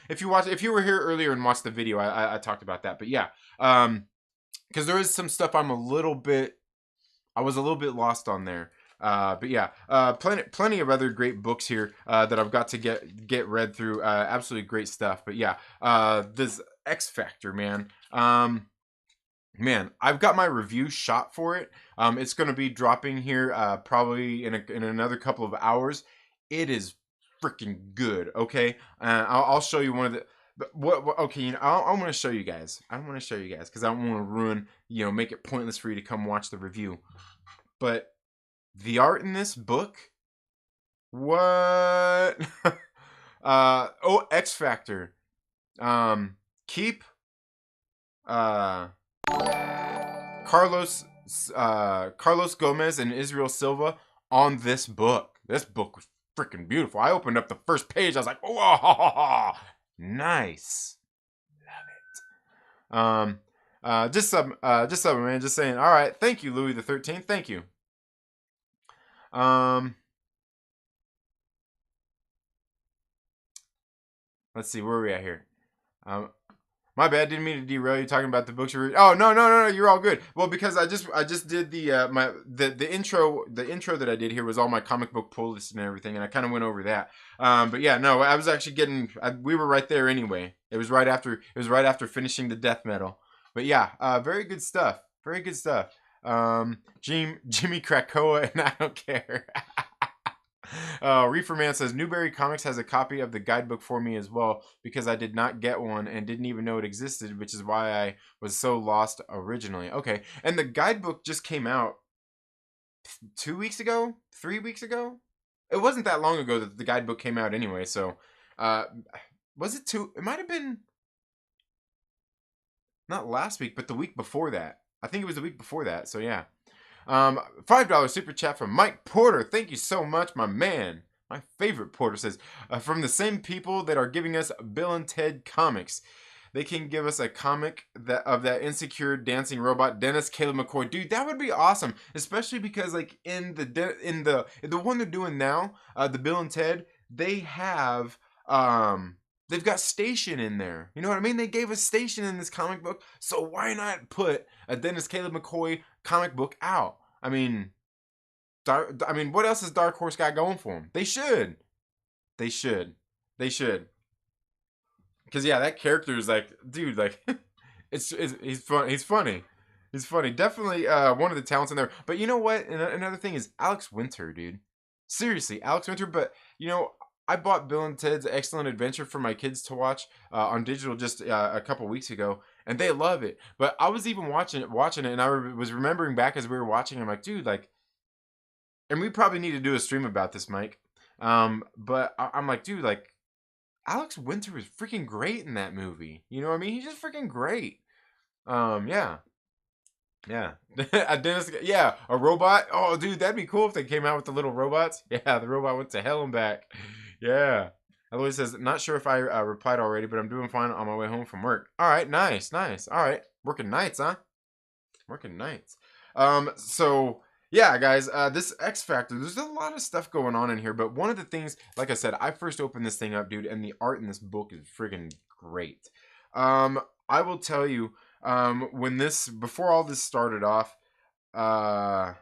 if you were here earlier and watched the video, I talked about that, but yeah, because there is some stuff I was a little bit lost on there. But yeah, plenty of other great books here that I've got to get read through. Absolutely great stuff. But yeah, this X Factor, man. Man, I've got my review shot for it. It's going to be dropping here probably in another couple of hours. It is freaking good. Okay, I'll show you one of the. But what okay, I want to show you guys. I don't want to show you guys because I don't want to ruin, make it pointless for you to come watch the review. But The art in this book? What? Oh, X Factor. Keep uh Carlos Carlos Gomez and Israel Silva on this book. This book was freaking beautiful. I opened up the first page. I was like, "Whoa, nice, love it." Just sub, man. Just saying. All right, thank you, Louis the 13th. Thank you. Let's see, where are we at here? My bad, didn't mean to derail you talking about the books you read. Oh, no, you're all good. Well, because I just did the intro that I did here was all my comic book pull list and everything, and I kind of went over that. But yeah, no, I was actually we were right there anyway. It was right after finishing the death metal. But yeah, very good stuff. Very good stuff. Jimmy Krakoa and I don't care. Reefer Man says Newberry Comics has a copy of the guidebook for me as well because I did not get one and didn't even know it existed, which is why I was so lost originally. Okay, and the guidebook just came out 2 weeks ago, 3 weeks ago. It wasn't that long ago that the guidebook came out anyway. So, was it two? It might have been not last week, but the week before that. I think it was the week before that. So yeah. $5 super chat from Mike Porter. Thank you so much, my man. My favorite Porter says, from the same people that are giving us Bill and Ted comics. They can give us a comic of that insecure dancing robot, Dennis Caleb McCoy. Dude, that would be awesome. Especially because like in the one they're doing now, the Bill and Ted, they have they've got Station in there. You know what I mean? They gave us Station in this comic book. So why not put a Dennis Caleb McCoy comic book out? I mean, what else has Dark Horse got going for them? They should. Because yeah, that character is like, dude, like, he's fun. He's funny. Definitely one of the talents in there. But you know what? Another thing is Alex Winter, dude. Seriously, Alex Winter. But you know, I bought Bill and Ted's Excellent Adventure for my kids to watch on digital just a couple weeks ago, and they love it. But I was even watching it, and I was remembering back as we were watching. I'm like, dude, like, and we probably need to do a stream about this, Mike. But I'm like, dude, like, Alex Winter was freaking great in that movie. You know what I mean? He's just freaking great. Yeah. A robot. Oh, dude, that'd be cool if they came out with the little robots. Yeah, the robot went to hell and back. Yeah. Eloise says, not sure if I replied already, but I'm doing fine on my way home from work. All right, nice. All right, working nights, huh? Working nights. So yeah, guys, this X Factor, there's a lot of stuff going on in here, but one of the things, like I said, I first opened this thing up, dude, and the art in this book is friggin' great. I will tell you, before all this started off, I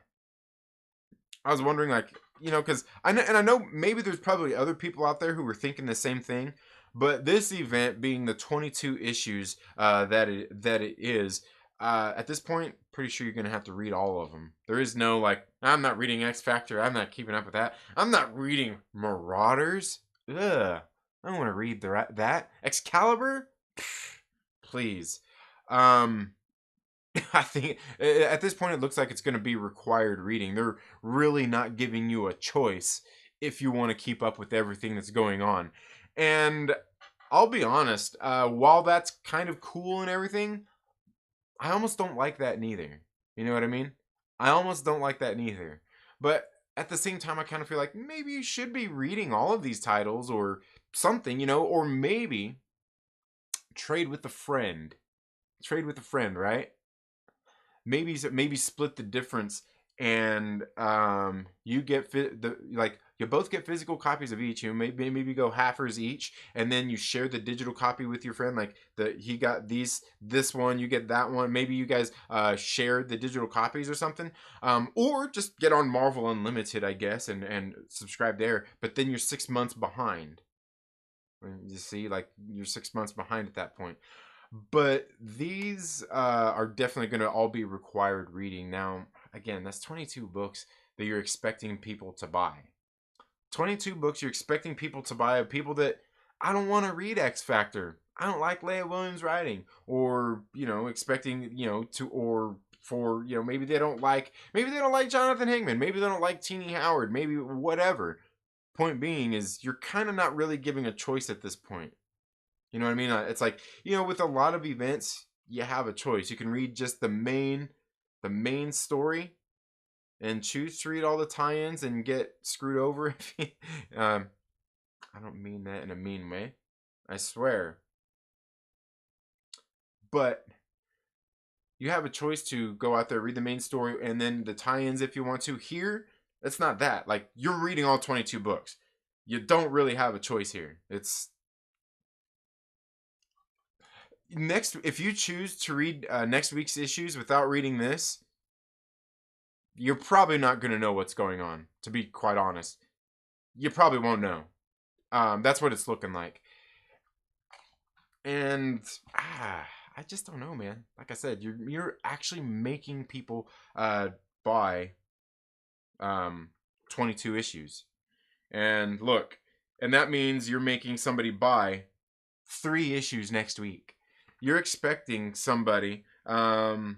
was wondering, like, you know, because I know maybe there's probably other people out there who were thinking the same thing, but this event being the 22 issues that it is, at this point, pretty sure you're gonna have to read all of them. There is no like, I'm not reading X Factor. I'm not keeping up with that. I'm not reading Marauders. Ugh, I don't want to read that. Excalibur, please. I think at this point it looks like it's going to be required reading. They're really not giving you a choice if you want to keep up with everything that's going on. And I'll be honest, while that's kind of cool and everything, I almost don't like that neither. You know what I mean? I almost don't like that neither. But at the same time, I kind of feel like maybe you should be reading all of these titles or something, you know, or maybe trade with a friend. Trade with a friend, right? Maybe split the difference, and you get you both get physical copies of each. You maybe go halfers each, and then you share the digital copy with your friend. Like he got this one, you get that one. Maybe you guys shared the digital copies or something, or just get on Marvel Unlimited, I guess, and subscribe there. But then you're 6 months behind. You see, like you're 6 months behind at that point. But these are definitely going to all be required reading. Now, again, that's 22 books that you're expecting people to buy. 22 books you're expecting people to buy of people that I don't want to read X Factor. I don't like Leah Williams writing. Or, you know, expecting, you know, for, you know, maybe they don't like Jonathan Hickman, maybe they don't like Teenie Howard, maybe whatever. Point being is you're kind of not really giving a choice at this point. You know what I mean? It's like, you know, with a lot of events, you have a choice. You can read just the main story and choose to read all the tie-ins and get screwed over if you, I don't mean that in a mean way, I swear. But you have a choice to go out there, read the main story, and then the tie-ins if you want to. Here, it's not that. Like, you're reading all 22 books. You don't really have a choice here. It's next, if you choose to read next week's issues without reading this, you're probably not going to know what's going on, to be quite honest. You probably won't know. That's what it's looking like. And I just don't know, man. Like I said, you're actually making people buy 22 issues. And look, and that means you're making somebody buy 3 issues next week. You're expecting somebody, you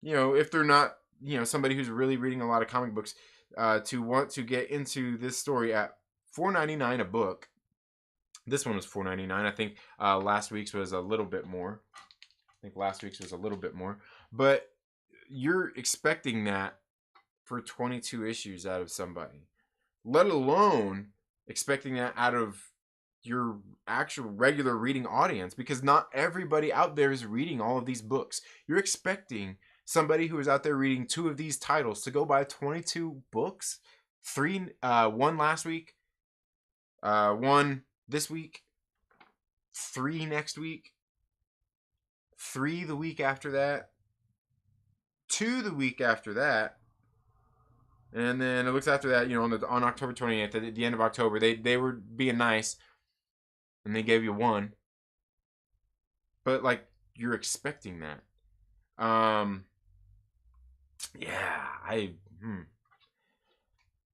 know, if they're not, you know, somebody who's really reading a lot of comic books, to want to get into this story at $4.99 a book. This one was $4.99. I think last week's was a little bit more. But you're expecting that for 22 issues out of somebody, let alone expecting that out of your actual regular reading audience, because not everybody out there is reading all of these books. You're expecting somebody who is out there reading 2 of these titles to go buy 22 books, 1 last week, 1 this week, 3 next week, 3 the week after that, 2 the week after that, and then it looks after that, you know, on October 28th, at the end of October, they were being nice, and they gave you 1. But, like, you're expecting that. Yeah,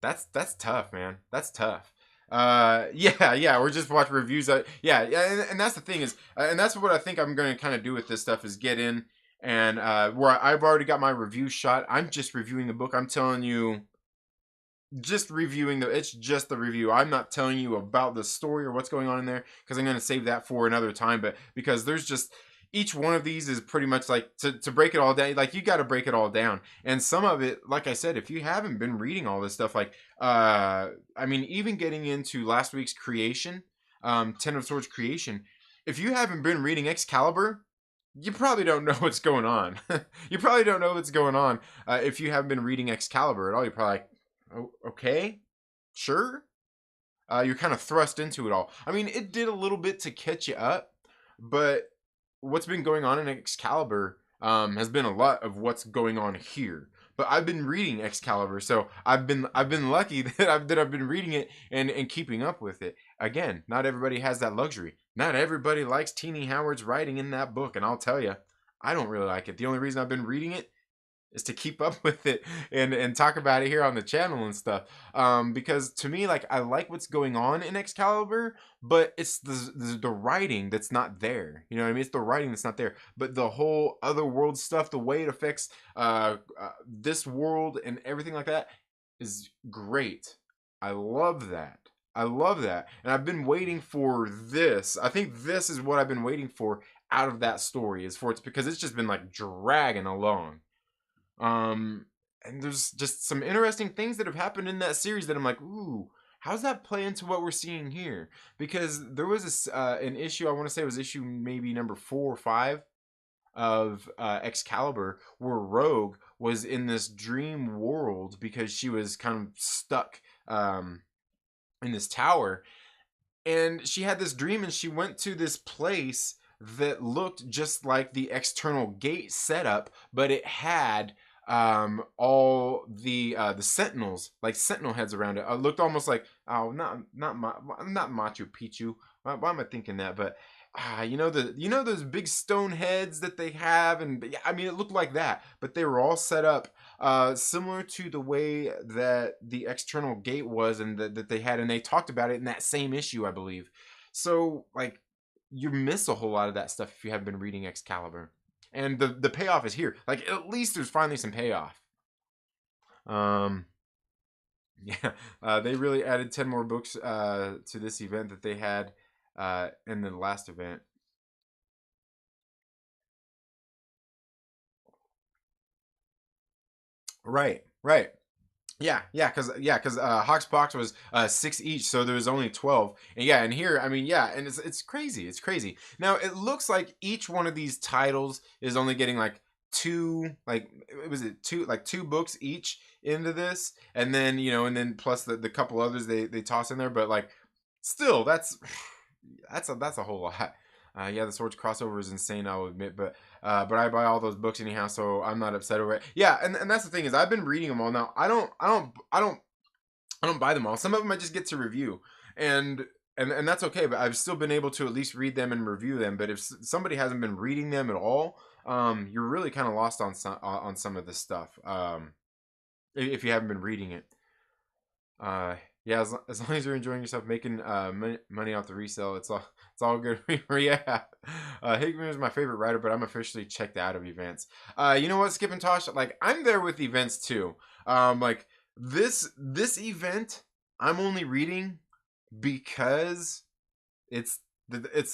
that's tough, man. That's tough. Yeah, we're just watching reviews. Yeah, and that's the thing is, and that's what I think I'm going to kind of do with this stuff is get in and where I've already got my review shot. I'm just reviewing the book. I'm telling you, just reviewing it's just the review. I'm not telling you about the story or what's going on in there because I'm going to save that for another time. But because there's just each one of these is pretty much like to break it all down. Like you got to break it all down. And some of it, like I said, if you haven't been reading all this stuff, like I mean, even getting into last week's creation, Ten of Swords creation, if you haven't been reading Excalibur, you probably don't know what's going on. You probably don't know what's going on if you haven't been reading Excalibur at all. You're probably like, oh, okay, sure. You're kind of thrust into it all. I mean, it did a little bit to catch you up, but what's been going on in Excalibur has been a lot of what's going on here. But I've been reading Excalibur, so I've been lucky that I've been reading it and keeping up with it. Again, not everybody has that luxury. Not everybody likes Teenie Howard's writing in that book, and I'll tell you, I don't really like it. The only reason I've been reading it is to keep up with it and talk about it here on the channel and stuff. Because to me, like, I like what's going on in Excalibur, but it's the writing that's not there. You know what I mean? It's the writing that's not there. But the whole other world stuff, the way it affects this world and everything like that is great. I love that. And I've been waiting for this. I think this is what I've been waiting for out of that story, is for it's because it's just been like dragging along. And there's just some interesting things that have happened in that series that I'm like, ooh, how's that play into what we're seeing here? Because there was this, an issue, I want to say it was issue maybe number 4 or 5 of Excalibur, where Rogue was in this dream world because she was kind of stuck in this tower. And she had this dream and she went to this place that looked just like the external gate setup, but it had all the sentinels, like sentinel heads around it. It looked almost like, oh, not Machu Picchu. Why am I thinking that? But you know those big stone heads that they have, and I mean it looked like that, but they were all set up similar to the way that the external gate was, and that they had, and they talked about it in that same issue, I believe. So like, you miss a whole lot of that stuff if you haven't been reading Excalibur. and the payoff is here. Like, at least there's finally some payoff. Yeah, they really added 10 more books to this event that they had in the last event. Right, right. Because Hawks Box was 6 each, so there was only 12. And yeah, and here, I mean, yeah, and it's crazy. It's crazy. Now it looks like each one of these titles is only getting like two, like was it two, like two books each into this, and then and then plus the couple others they toss in there, but like still that's a whole lot. Yeah, the Swords crossover is insane, I'll admit, but I buy all those books anyhow, so I'm not upset over it. Yeah, and that's the thing is I've been reading them all now. I don't buy them all. Some of them I just get to review, and that's okay. But I've still been able to at least read them and review them. But if somebody hasn't been reading them at all, you're really kind of lost on some of this stuff. If you haven't been reading it. Yeah, as long as you're enjoying yourself, making money off the resale, it's all good. Yeah, Hickman is my favorite writer, but I'm officially checked out of events. You know what, Skip and Tosh? Like, I'm there with events too. Like this event, I'm only reading because it's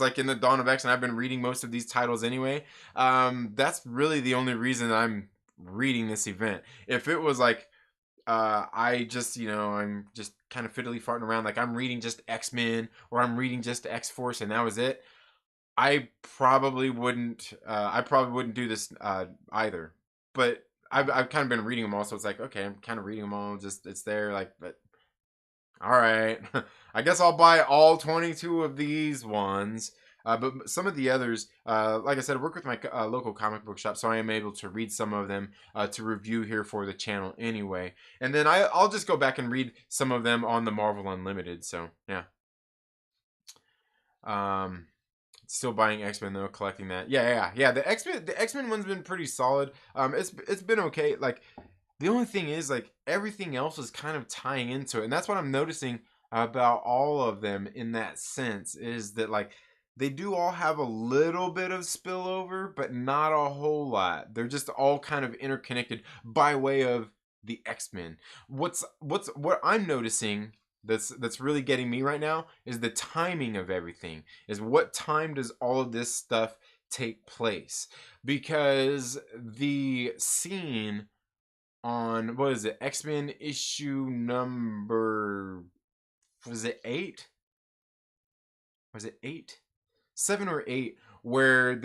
like in the Dawn of X, and I've been reading most of these titles anyway. That's really the only reason I'm reading this event. If it was like I just, I'm just kind of fiddly farting around. Like, I'm reading just X-Men or I'm reading just X-Force and that was it. I probably wouldn't do this either. But I've kind of been reading them all, so it's like, okay, I'm kind of reading them all. Just, it's there, like, but all right. I guess I'll buy all 22 of these ones. But some of the others, like I said, I work with my local comic book shop, so I am able to read some of them to review here for the channel anyway. And then I'll just go back and read some of them on the Marvel Unlimited. So yeah. Still buying X-Men though, collecting that. Yeah. The X-Men one's been pretty solid. It's been okay. Like, the only thing is, like, everything else is kind of tying into it, and that's what I'm noticing about all of them in that sense, is that, like, they do all have a little bit of spillover, but not a whole lot. They're just all kind of interconnected by way of the X-Men. What I'm noticing that's really getting me right now is the timing of everything. Is what time does all of this stuff take place? Because the scene on, what is it, X-Men issue number, was it 8? Was it 8? 7 or 8, where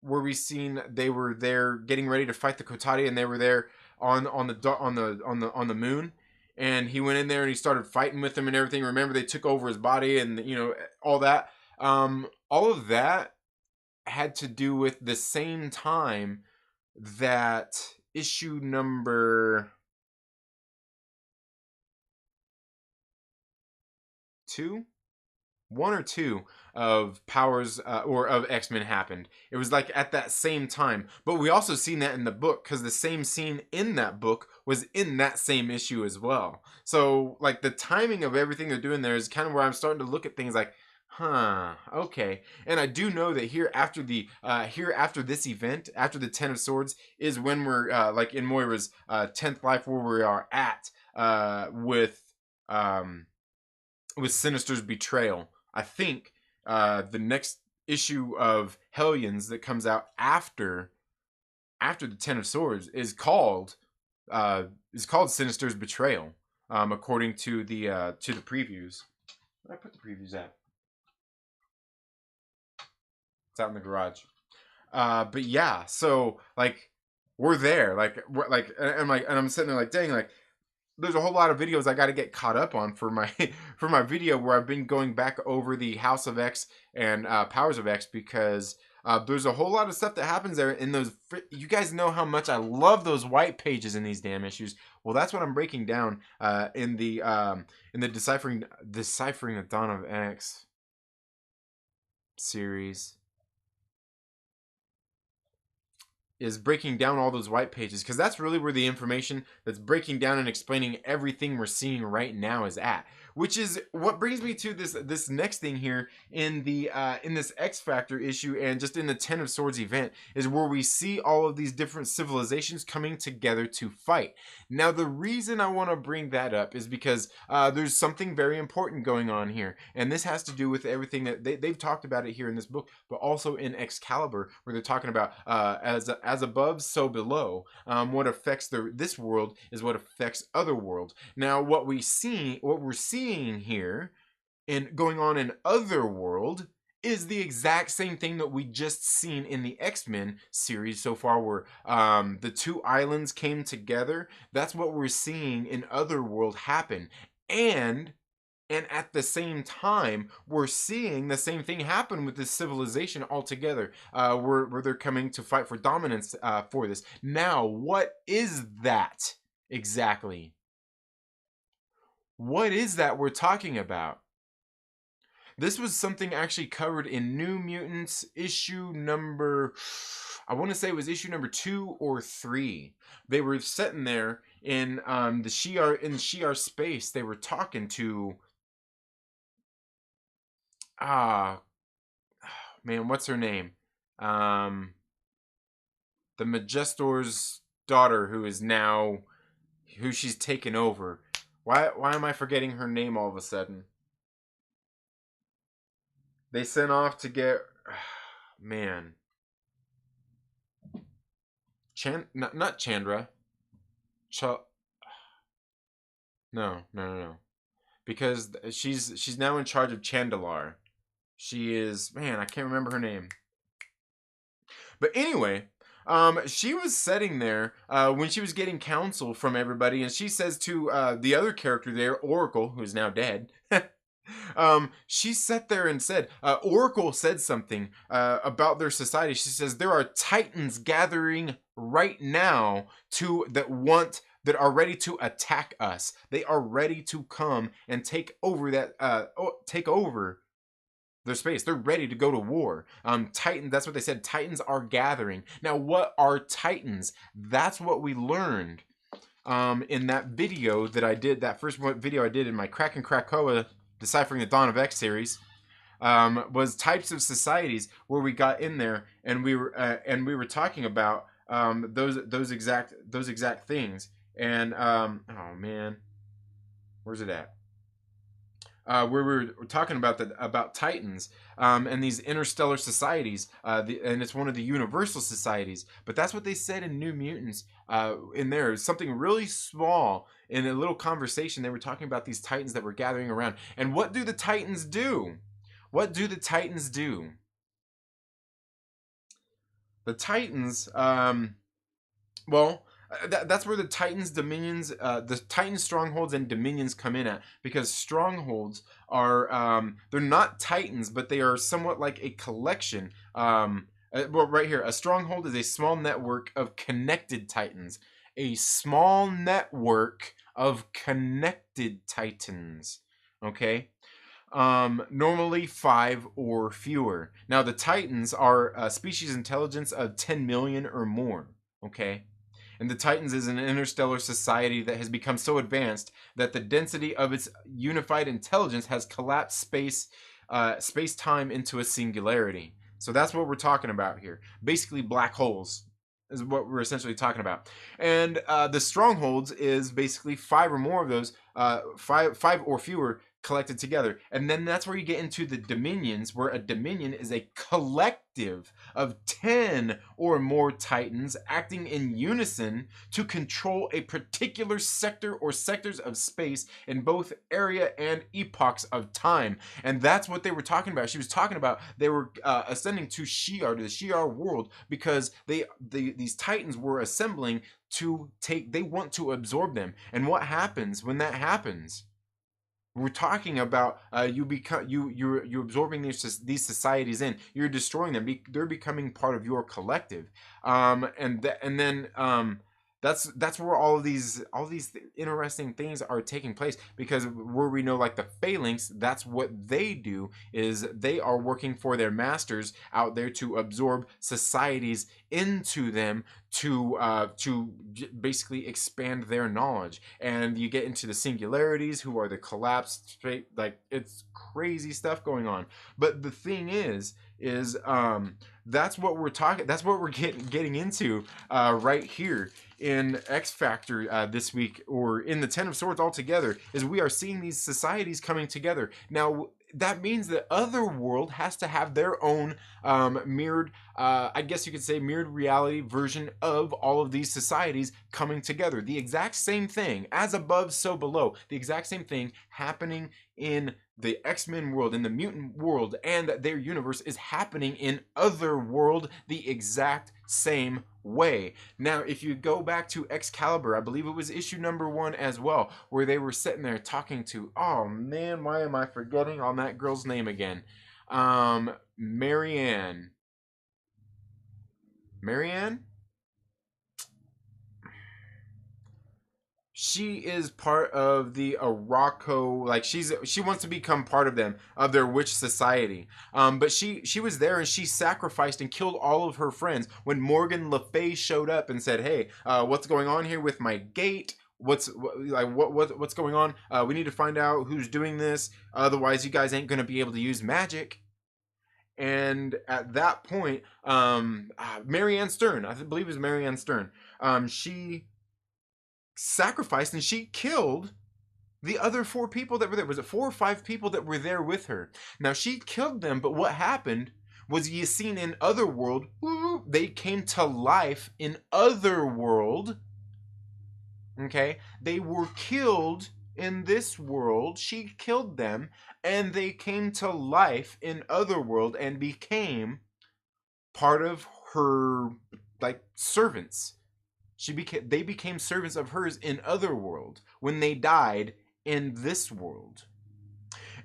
we seen they were there getting ready to fight the Kotati, and they were there on the moon, and he went in there and he started fighting with them and everything. Remember, they took over his body and all that. All of that had to do with the same time that issue number 2, 1 or 2 of Powers or of X-Men happened. It was like at that same time, but we also seen that in the book, because the same scene in that book was in that same issue as well. So, like, the timing of everything they're doing there is kind of where I'm starting to look at things like, okay. And I do know that here after this event, after the 10 of Swords, is when we're like in Moira's 10th life, where we are at with Sinister's betrayal. I think the next issue of Hellions that comes out after the 10 of Swords is called Sinister's Betrayal, according to the previews. Where did I put the previews at? It's out in the garage. But yeah, so, like, we're there. Like, and I'm sitting there like, dang, like, there's a whole lot of videos I got to get caught up on for my for my video, where I've been going back over the House of X and Powers of X, because there's a whole lot of stuff that happens there in those. You guys know how much I love those white pages in these damn issues. Well, that's what I'm breaking down in the deciphering the Dawn of X series. is breaking down all those white pages, because that's really where the information that's breaking down and explaining everything we're seeing right now is at. Which is what brings me to this next thing here in the in this X Factor issue, and just in the Ten of Swords event, is where we see all of these different civilizations coming together to fight. Now, the reason I want to bring that up is because there's something very important going on here, and this has to do with everything that they've talked about it here in this book, but also in Excalibur, where they're talking about as above, so below. What affects this world is what affects other worlds. Now, what we're seeing here and going on in Otherworld is the exact same thing that we just seen in the X-Men series so far, where the two islands came together. That's what we're seeing in Otherworld happen. And at the same time, we're seeing the same thing happen with this civilization altogether, where they're coming to fight for dominance for this. Now, what is that exactly? What is that we're talking about? This was something actually covered in New Mutants issue number, I want to say it was issue number 2 or 3. They were sitting there in the Shi'ar space. They were talking to man, what's her name? The Majestor's daughter, who she's taken over. Why am I forgetting her name all of a sudden? They sent off to get, man, not Chandra. No. Because she's now in charge of Chandalar. She is, man, I can't remember her name. But anyway, she was sitting there when she was getting counsel from everybody, and she says to the other character there, Oracle, who is now dead. She sat there and said, Oracle said something about their society. She says there are titans gathering right now that are ready to attack us. They are ready to come and take over their space. They're ready to go to war. Titan, that's what they said. Titans are gathering. Now, what are titans? That's what we learned in that video that I did, that first video I did in my Crack and Krakoa Deciphering the Dawn of X series, was types of societies, where we got in there and we were talking about those exact things. And oh man, where's it at? Where we were talking about Titans and these interstellar societies, and it's one of the universal societies. But that's what they said in New Mutants. In there, something really small in a little conversation. They were talking about these Titans that were gathering around. And what do the Titans do? What do the Titans do? The Titans, well, that's where the Titans dominions, the Titan strongholds and dominions come in at, because strongholds are they're not Titans, but they are somewhat like a collection. Well, right here, a stronghold is a small network of connected Titans. A small network of connected Titans. Okay. Normally 5 or fewer. Now the Titans are a species intelligence of 10 million or more. Okay. And the Titans is an interstellar society that has become so advanced that the density of its unified intelligence has collapsed space-time into a singularity. So that's what we're talking about here. Basically, black holes is what we're essentially talking about. And the strongholds is basically 5 or more of those, 5 or fewer collected together. And then that's where you get into the dominions, where a dominion is a collective of 10 or more Titans acting in unison to control a particular sector or sectors of space in both area and epochs of time. And that's what they were talking about. She was talking about they were ascending to Shi'ar, to the Shi'ar world, because these Titans were assembling they want to absorb them. And what happens when that happens? We're talking about you're absorbing these societies in. You're destroying them. They're becoming part of your collective. And then That's where all these interesting things are taking place, because where we know like the phalanx, that's what they do, is they are working for their masters out there to absorb societies into them to basically expand their knowledge. And you get into the singularities, who are the collapsed, like it's crazy stuff going on. But the thing is that's what we're talking, that's what we're getting into right here in X Factor this week, or in the Ten of Swords altogether, is we are seeing these societies coming together. Now, that means that Otherworld has to have their own mirrored, I guess you could say, mirrored reality version of all of these societies coming together. The exact same thing, as above, so below. The exact same thing happening in the X-Men world, in the mutant world, and their universe is happening in Otherworld the exact same way. Now, if you go back to Excalibur, I believe it was issue number 1 as well, where they were sitting there talking to, oh man, why am I forgetting on that girl's name again? Marianne. Marianne? She is part of the Araco, like she wants to become part of them, of their witch society. But she was there and she sacrificed and killed all of her friends when Morgan Le Fay showed up and said, "Hey, what's going on here with my gate? What's going on? We need to find out who's doing this. Otherwise, you guys ain't gonna be able to use magic." And at that point, Marianne Stern, I believe it was Marianne Stern, she sacrificed and she killed the other 4 people that were there. Was it 4 or 5 people that were there with her? Now, she killed them, but what happened was, you seen in Otherworld, they came to life in Otherworld. Okay? They were killed in this world. She killed them, and they came to life in Otherworld and became part of her, like, servants. They became servants of hers in Otherworld when they died in this world.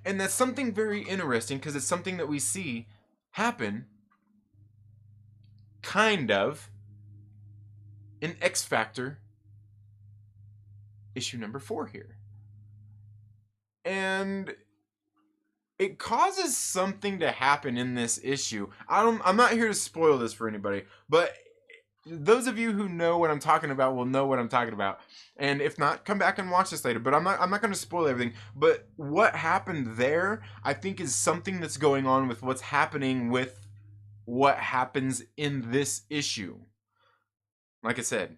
And that's something very interesting, because it's something that we see happen kind of in X Factor issue number 4 here. And it causes something to happen in this issue. I'm not here to spoil this for anybody, but those of you who know what I'm talking about will know what I'm talking about. And if not, come back and watch this later. But I'm not going to spoil everything. But what happened there, I think, is something that's going on with what's happening with what happens in this issue. Like I said,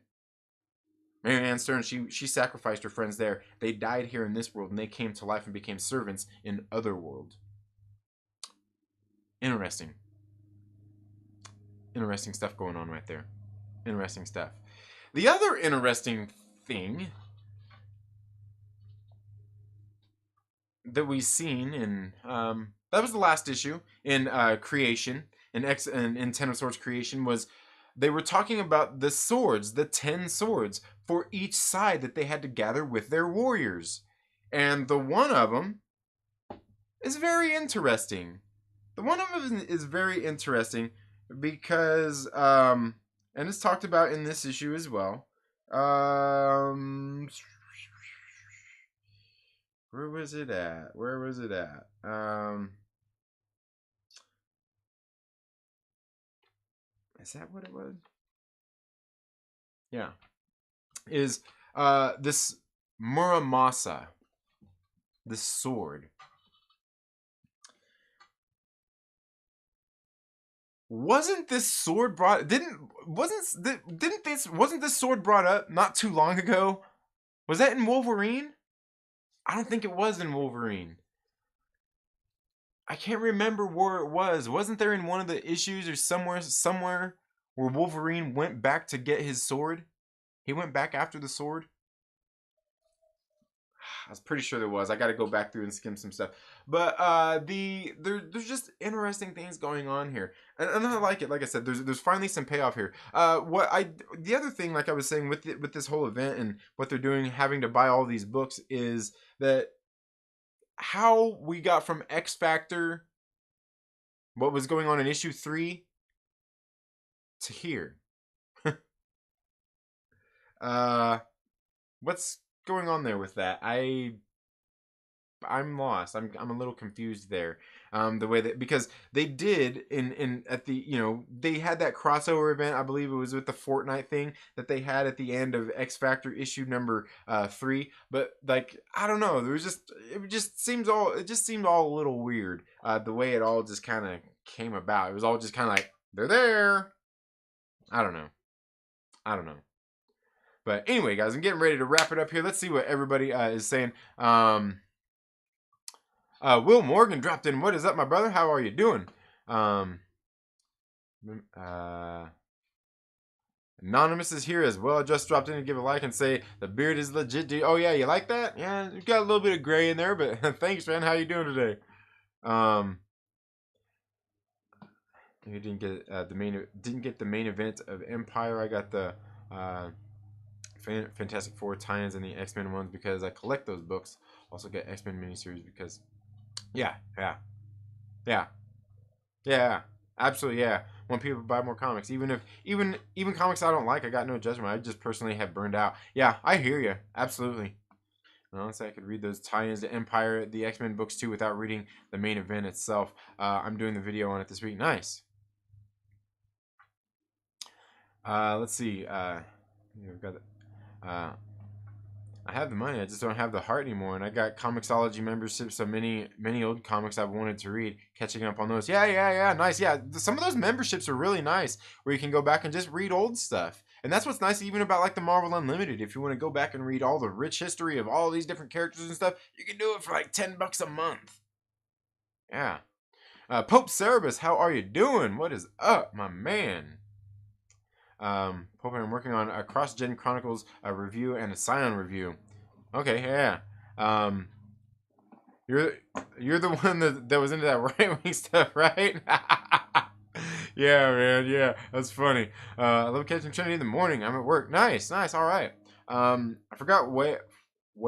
Marianne Stern, she sacrificed her friends there. They died here in this world, and they came to life and became servants in Otherworld. Interesting. Interesting stuff going on right there. Interesting stuff. The other interesting thing that we've seen in that was the last issue in Creation, in Ten of Swords Creation, was they were talking about the swords, the 10 swords for each side that they had to gather with their warriors. And the one of them is very interesting. The one of them is very interesting because and it's talked about in this issue as well. Where was it at? Is that what it was? Yeah. Is this Muramasa, this sword. Wasn't this sword brought wasn't this sword brought up not too long ago? Was that in Wolverine? I don't think it was in Wolverine. I can't remember where it was. Wasn't there in one of the issues or somewhere where Wolverine went back to get his sword? He went back after the sword? I was pretty sure there was. I got to go back through and skim some stuff. But there's just interesting things going on here, and I like it. Like I said, there's finally some payoff here. The other thing, like I was saying, with this whole event and what they're doing, having to buy all these books, is that how we got from X Factor, what was going on in issue 3, to here. What's going on there with that? I'm lost. I'm a little confused there. The way that, because they did in at the, they had that crossover event. I believe it was with the Fortnite thing that they had at the end of X Factor issue number 3. But like, I don't know. It just seemed all a little weird. The way it all just kind of came about. It was all just kind of like, they're there. I don't know. But anyway, guys, I'm getting ready to wrap it up here. Let's see what everybody is saying. Will Morgan dropped in. What is up, my brother? How are you doing? Anonymous is here as well. Just dropped in to give a like and say the beard is legit, dude. Oh yeah, you like that? Yeah, you got a little bit of gray in there, but thanks, man. How you doing today? You didn't get the main event of Empire. I got the Fantastic Four tie-ins and the X-Men ones because I collect those books. Also get X-Men miniseries because yeah, absolutely, yeah. Want people to buy more comics, even comics I don't like. I got no judgment. I just personally have burned out. Yeah, I hear you. Absolutely. And honestly, I could read those tie-ins to Empire, the X-Men books too, without reading the main event itself. I'm doing the video on it this week. Nice. Let's see. We've got. I have the money, I just don't have the heart anymore. And I got Comixology memberships, so many old comics I've wanted to read. Catching up on those. Yeah, nice. Yeah, some of those memberships are really nice, where you can go back and just read old stuff. And that's what's nice, even about like the Marvel Unlimited. If you want to go back and read all the rich history of all these different characters and stuff, you can do it for like $10 a month. Yeah. Pope Cerebus, how are you doing? What is up, my man? Pope, I'm working on a Cross-Gen Chronicles review and a Scion review. Okay, yeah. You're the one that was into that right-wing stuff, right? Yeah, man, yeah. That's funny. I love catching Trinity in the morning. I'm at work. Nice, all right. I forgot Way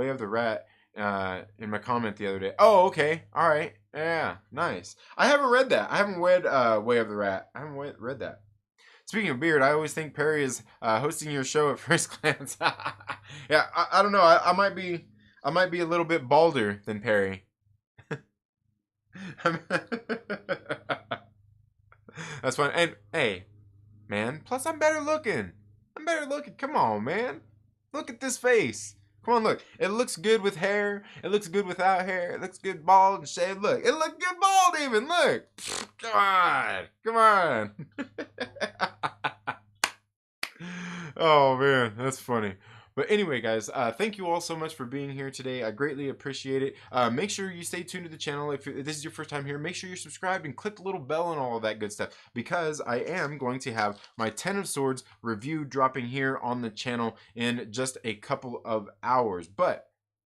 of the Rat in my comment the other day. Oh, okay. All right. Yeah, nice. I haven't read that. I haven't read Way of the Rat. I haven't read that. Speaking of beard, I always think Perry is hosting your show at first glance. Yeah, I don't know. I might be a little bit balder than Perry. That's fine. And hey, man. Plus, I'm better looking. Come on, man. Look at this face. Come on, look. It looks good with hair. It looks good without hair. It looks good bald and shaved. Look, it looks good bald even. Look. Come on. Oh man, that's funny. But anyway, guys, thank you all so much for being here today. I greatly appreciate it. Make sure you stay tuned to the channel. If this is your first time here, make sure you're subscribed and click the little bell and all of that good stuff, because I am going to have my Ten of Swords review dropping here on the channel in just a couple of hours. But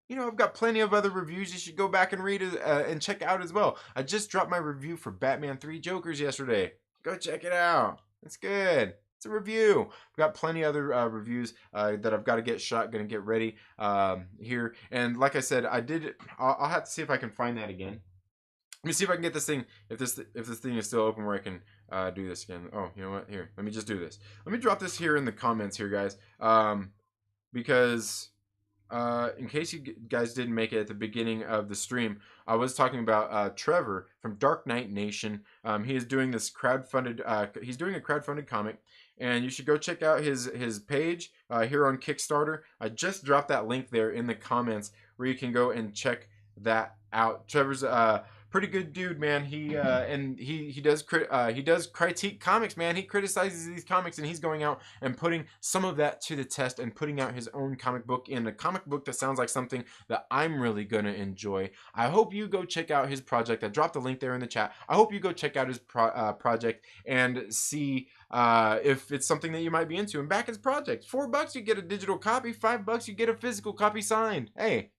I've got plenty of other reviews you should go back and read and check out as well. I just dropped my review for Batman 3 Jokers yesterday. Go check it out. It's good. It's a review. We've got plenty other reviews that I've got to get shot, gonna get ready here. And like I said, I'll have to see if I can find that again. Let me see if I can get this thing, if this thing is still open where I can do this again. Oh, you know what? Here, let me just do this. Let me drop this here in the comments here, guys. Because in case you guys didn't make it at the beginning of the stream, I was talking about Trevor from Dark Knight Nation. He is doing this crowdfunded. He's doing a crowdfunded comic, and you should go check out his page here on Kickstarter. I just dropped that link there in the comments where you can go and check that out. Trevor's pretty good dude, man. He does critique comics, man. He criticizes these comics, and he's going out and putting some of that to the test and putting out his own comic book, in a comic book that sounds like something that I'm really gonna enjoy. I hope you go check out his project. I dropped the link there in the chat. I hope you go check out his project and see if it's something that you might be into and back his project. $4 you get a digital copy, $5 you get a physical copy signed. Hey,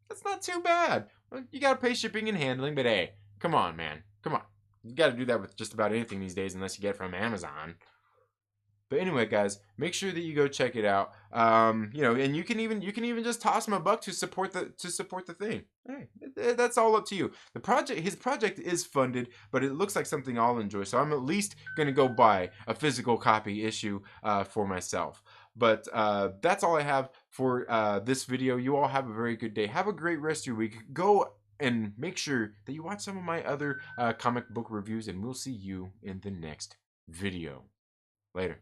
that's not too bad. You gotta pay shipping and handling, but hey, come on, man. Come on. You gotta do that with just about anything these days, unless you get it from Amazon. But anyway, guys, make sure that you go check it out. And you can even just toss him a buck to support the thing. Hey, that's all up to you. His project is funded, but it looks like something I'll enjoy. So I'm at least gonna go buy a physical copy issue for myself. But that's all I have for this video. You all have a very good day. Have a great rest of your week. Go and make sure that you watch some of my other comic book reviews, and we'll see you in the next video. Later.